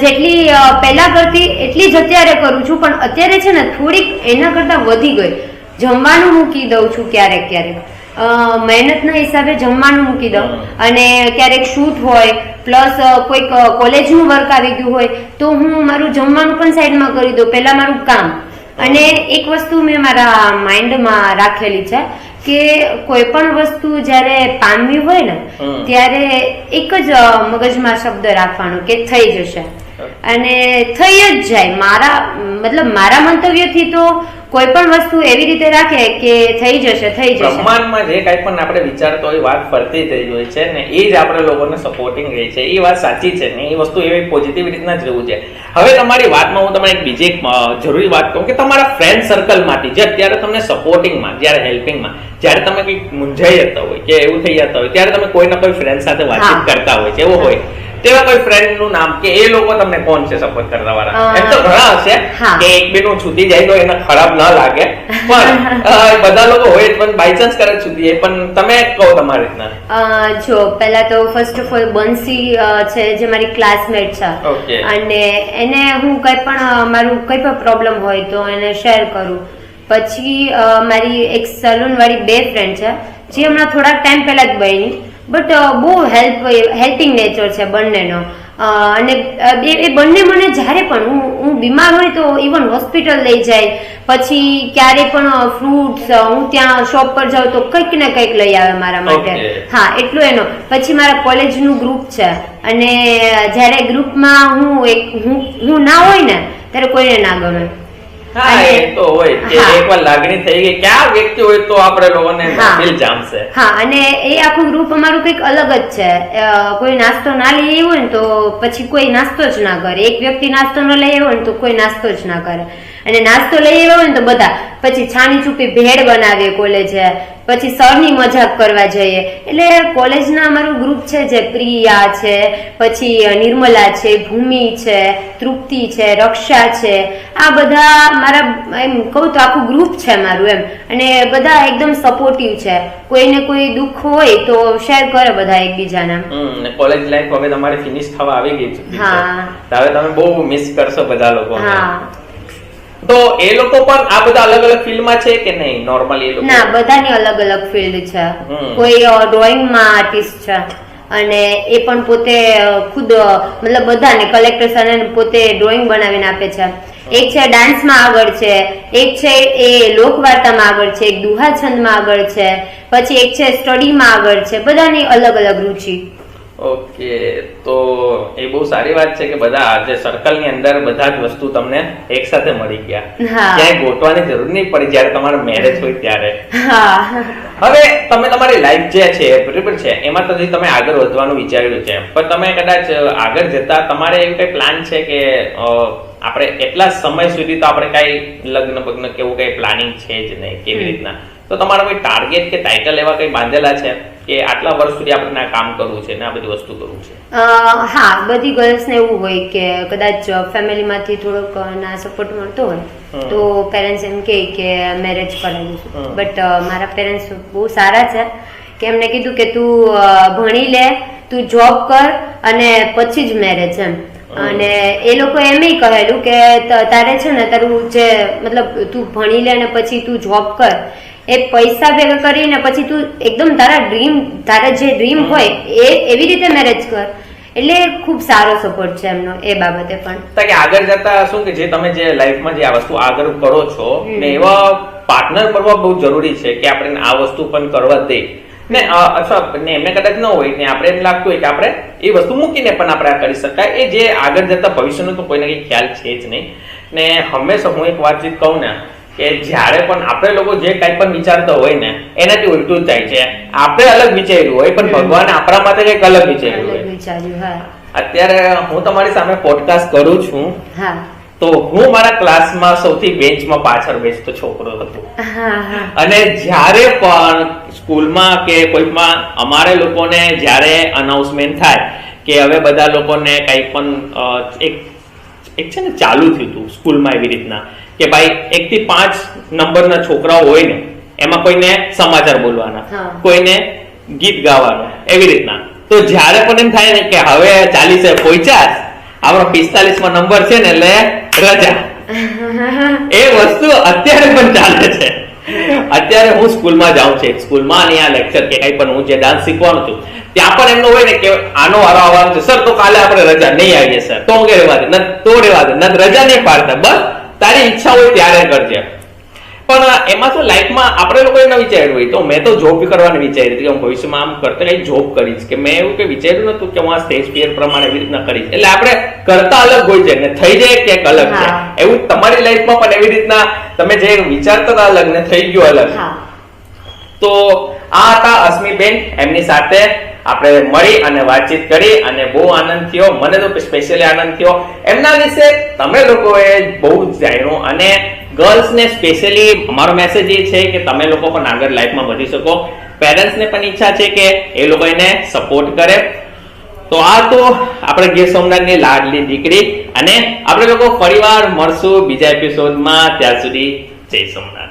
જેટલી પહેલા કરતી એટલી જ અત્યારે કરું છું, પણ અત્યારે છે ને થોડીક એના કરતા વધી ગઈ. જમવાનું મૂકી દઉં છું ક્યારેક ક્યારેક, મહેનતના હિસાબે જમવાનું મૂકી દઉં, અને ક્યારેક શૂટ હોય પ્લસ કોઈક કોલેજનું વર્ક આવી ગયું હોય તો હું મારું જમવાનું પણ સાઈડમાં કરી દઉં, પહેલા મારું કામ. અને એક વસ્તુ મેં મારા માઇન્ડમાં રાખેલી છે કે કોઈ પણ વસ્તુ જયારે પામવી હોય ને ત્યારે એક જ મગજમાં શબ્દ રાખવાનો કે થઈ જશે, અને થઈ જ જાય. મારા મંતવ્યથી તો કોઈ પણ વસ્તુ એવી રીતે રાખે કે થઈ જશે. બ્રહ્માંડમાં જે કઈ પણ આપણે વિચારતો હોય વાત ફરતી થઈ હોય છે ને એ જ આપણે લોકોને સપોર્ટિંગ રહે છે, એ વાત સાચી છે ને, એ વસ્તુ એવી પોઝિટિવ રીતના જ રહેવું છે. હવે તમારી વાતમાં હું તમને એક બીજી એક જરૂરી વાત કહું કે તમારા ફ્રેન્ડ સર્કલમાંથી જે અત્યારે તમને સપોર્ટિંગમાં, જ્યારે હેલ્પિંગમાં, જ્યારે તમે કંઈક મૂંઝાઈ જતા હોય કે એવું થઈ જતા હોય ત્યારે તમે કોઈ ના કોઈ ફ્રેન્ડ સાથે વાતચીત કરતા હોય છે, એવો હોય તેવા કોઈ ફ્રેન્ડ નું નામ કે એ લોકો તમને કોણ છે સપોર્ટ કરવા વાળા? એમ તો ઘણા હશે કે એક બે નું છૂટી જાય તો એને ખરાબ ના લાગે, પણ બધા લોકો હોય પણ બાય ચાન્સ કરે છૂટી જાય, પણ તમે કહો તમારી રીતના. જો પહેલા તો ફર્સ્ટ ઓફ ઓલ બંસી છે જે મારી ક્લાસમેટ છે, અને એને હું કઈ પણ મારું કઈ પણ પ્રોબ્લેમ હોય તો એને શેર કરું. પછી મારી એક સલૂન વાળી બે ફ્રેન્ડ છે જે હમણાં થોડાક ટાઈમ પહેલા જ બની, બટ બહુ હેલ્પિંગ નેચર છે બંનેનો. અને એ બંને મને જ્યારે પણ હું બીમાર હોય તો ઇવન હોસ્પિટલ લઈ જાય, પછી ક્યારે પણ ફ્રૂટ્સ હું ત્યાં શોપ પર જાઉં તો કંઈક ને કંઈક લઈ આવે મારા માટે. હા, એટલું એનો. પછી મારા કોલેજનું ગ્રુપ છે, અને જ્યારે ગ્રુપમાં હું ના હોય ને ત્યારે કોઈને ના ગમે. હા, એ તો હોય કે એકવાર લાગણી થઈ ગઈ કે આ વ્યક્તિ હોય તો આપણે લોકોને દિલ જામશે. હા, અને એ આખું ગ્રુપ અમારું કંઈક અલગ જ છે. કોઈ નાસ્તો ના લઈ આવ્યો હોય ને તો પછી કોઈ નાસ્તો જ ના કરે, એક વ્યક્તિ નાસ્તો ન લઈ આવ્યો હોય ને તો કોઈ નાસ્તો જ ના કરે, અને નાસ્તો લઈ આવ્યો હોય ને તો બધા પછી છાની છુપી ભેળ બનાવીએ કોલેજે, પછી સરની મજાક કરવા જઈએ. એટલે કોલેજના અમારું ગ્રુપ છે જે પ્રિયા છે, પછી નિર્મલા છે, ભૂમિ છે, તૃપ્તિ છે, રક્ષા છે, આ બધા મારા એમ કહું તો આખું ગ્રુપ છે મારું એમ. અને બધા એકદમ સપોર્ટિવ છે, કોઈને કોઈ દુઃખ હોય તો શેર કરે બધા એકબીજાના. કોલેજ લાઈફ હવે તમારી ફિનિશ થવા આવી ગઈ છે, હા, હવે તમે બહુ મિસ કરશો બધા લોકો. હા, તો એ લોકો પણ આ બધા અલગ અલગ ફિલ્ડમાં છે કે નહીં? નોર્મલી એ લોકો ના, બધાની અલગ અલગ ફિલ્ડ છે. કોઈ ડ્રોઈંગમાં આર્ટિસ્ટ છે, અને એ પણ પોતે ખુદ મતલબ બધાને કલેક્ટર સર પોતે ડ્રોઈંગ બનાવીને આપે છે. એક છે ડાન્સમાં આગળ છે, એક છે એ લોકવાર્તામાં આગળ છે, એક દુહા છંદમાં આગળ છે, પછી એક છે સ્ટડીમાં આગળ છે. બધાની અલગ અલગ રુચિ. ઓકે, તો એ બહુ સારી વાત છે કે બધા જે સર્કલ ની અંદર બધા જ વસ્તુ તમને એક સાથે મળી ગયા. ક્યાંય ગોતવાની જરૂર નહીં પડી જયારે તમારો મેરેજ હોય ત્યારે. હવે તમે તમારી લાઈફ જે છે બરાબર છે એમાં તો તમે આગળ વધવાનું વિચાર્યું છે, પણ તમે કદાચ આગળ જતા તમારે એવું કઈ પ્લાન છે કે આપણે એટલા સમય સુધી તો આપણે કઈ લગ્ન પગ્ન કેવું કઈ પ્લાનિંગ છે જ નહીં, કેવી રીતના? તો તમારા કોઈ ટાર્ગેટ કે ટાઇટલ એવા કઈ બાંધેલા છે કે આટલા વર્ષ સુધી આપણે આ કામ કરવું છે ને આ બધી વસ્તુ કરવું છે? હા, બધી ગર્લ્સ ને એવું હોય કે કદાચ ફેમિલી માંથી થોડોક ના સપોર્ટ મળતો હોય તો પેરેન્ટ્સ એમ કે મેરેજ કરાવી દઈશું, બટ મારા પેરેન્ટ્સ બહુ સારા છે કે એમને કીધું કે તું ભણી લે, તું જોબ કર અને પછી જ મેરેજ એમ. અને એ લોકો એમ કહેલું કે તારે છે ને તારું જે મતલબ તું ભણી લે ને પછી તું જોબ કર, એ પૈસા ભેગા કરીને પછી તું એકદમ તારા જે ડ્રીમ હોય એ એવી રીતે મેરેજ કર. એટલે ખૂબ સારો સપોર્ટ છે એમનો એ બાબતે પણ. કે આગળ જતા શું કે જે તમે જે લાઈફમાં જે આ વસ્તુ આગળ કરો છો ને એવા પાર્ટનર બનવા બહુ જરૂરી છે કે આપણે આ વસ્તુ પણ કરવા દે ને, અથવા એમને કદાચ ન હોય ને આપણે એમ લાગતું હોય કે આપણે એ વસ્તુ મૂકીને પણ આપણે આ કરી શકાય. એ જે આગળ જતા ભવિષ્યનો તો કોઈને કઈ ખ્યાલ છે જ નહીં. ને હંમેશા હું એક વાતચીત કહું ને કે જ્યારે પણ આપણે લોકો જે કઈ પણ વિચારતા હોય ને એનાથી ઉલટું થાય છે. આપણે અલગ વિચાર્યું હોય પણ ભગવાને આપણા માટે કઈક અલગ વિચાર્યું હોય. અત્યારે હું તમારી સામે પોડકાસ્ટ કરું છું તો હું મારા ક્લાસમાં સૌથી બેન્ચમાં પાછળ બેસતો છોકરો હતો, અને જ્યારે પણ સ્કૂલમાં કે કોઈમાં અમારે લોકોને જ્યારે અનાઉન્સમેન્ટ થાય કે હવે બધા લોકોને કઈ પણ એક છે ને ચાલુ થયું હતું સ્કૂલમાં એવી રીતના કે ભાઈ 1 થી 5 નંબરના છોકરાઓ હોય ને એમાં કોઈને સમાચાર બોલવાના, કોઈને ગીત ગાવાનું એવી રીતના. તો જ્યારે પણ એમ થાય ને કે હવે 40 પહોંચ્યા, આપણો 45માં નંબર છે ને એટલે રજા. એ વસ્તુ અત્યારે પણ ચાલે છે. અત્યારે હું સ્કૂલમાં જાઉં છું, સ્કૂલમાં અને આ લેક્ચર કે કઈ પણ હું જે ડાન્સ શીખવાનું છું ત્યાં પણ એમનો હોય ને કે આનો વારો આવવાનો છે, સર તો કાલે આપણે રજા નહીં આવીએ સર, તો કે રેવા દે ન તો રેવા દે, ન રજા નહીં પાડતા, બસ તારી ઈચ્છા હોય ત્યારે કરજે. પણ એમાં શું લાઈફમાં આપણે લોકો એને વિચાર્યું હોય, તો મેં તો જોબ કરવાની વિચારી હતી કે હું ભવિષ્યમાં આમ કરતા કઈ જોબ કરીશ, કે મેં એવું કઈ વિચાર્યું નતું કે હું આ સ્ટેજ ફિયર પ્રમાણે એવી રીતના કરીશ. એટલે આપણે કરતા અલગ હોય છે ને થઈ જાય ક્યાંક અલગ છે. એવું તમારી લાઈફમાં પણ એવી રીતના તમે જે વિચારતા હતા અલગ ને થઈ ગયું અલગ. તો આ હતા અસ્મીબેન, એમની સાથે આપણે મળી અને વાતચીત કરી અને બહુ આનંદ થયો. મને તો સ્પેશિયલી આનંદ થયો. એમના વિશે તમે લોકોએ બહુ જ જાણ્યું, અને ગર્લ્સને સ્પેશિયલી અમારો મેસેજ એ છે કે તમે લોકો પણ આગળ લાઈફમાં વધી શકો. પેરેન્ટ્સને પણ ઈચ્છા છે કે એ લોકો એને સપોર્ટ કરે. તો આ તો આપણે ગીર સોમનાથની લાડલી દીકરી, અને આપણે લોકો ફરીવાર મળશું બીજા એપિસોડમાં. ત્યાં સુધી જય સોમનાથ.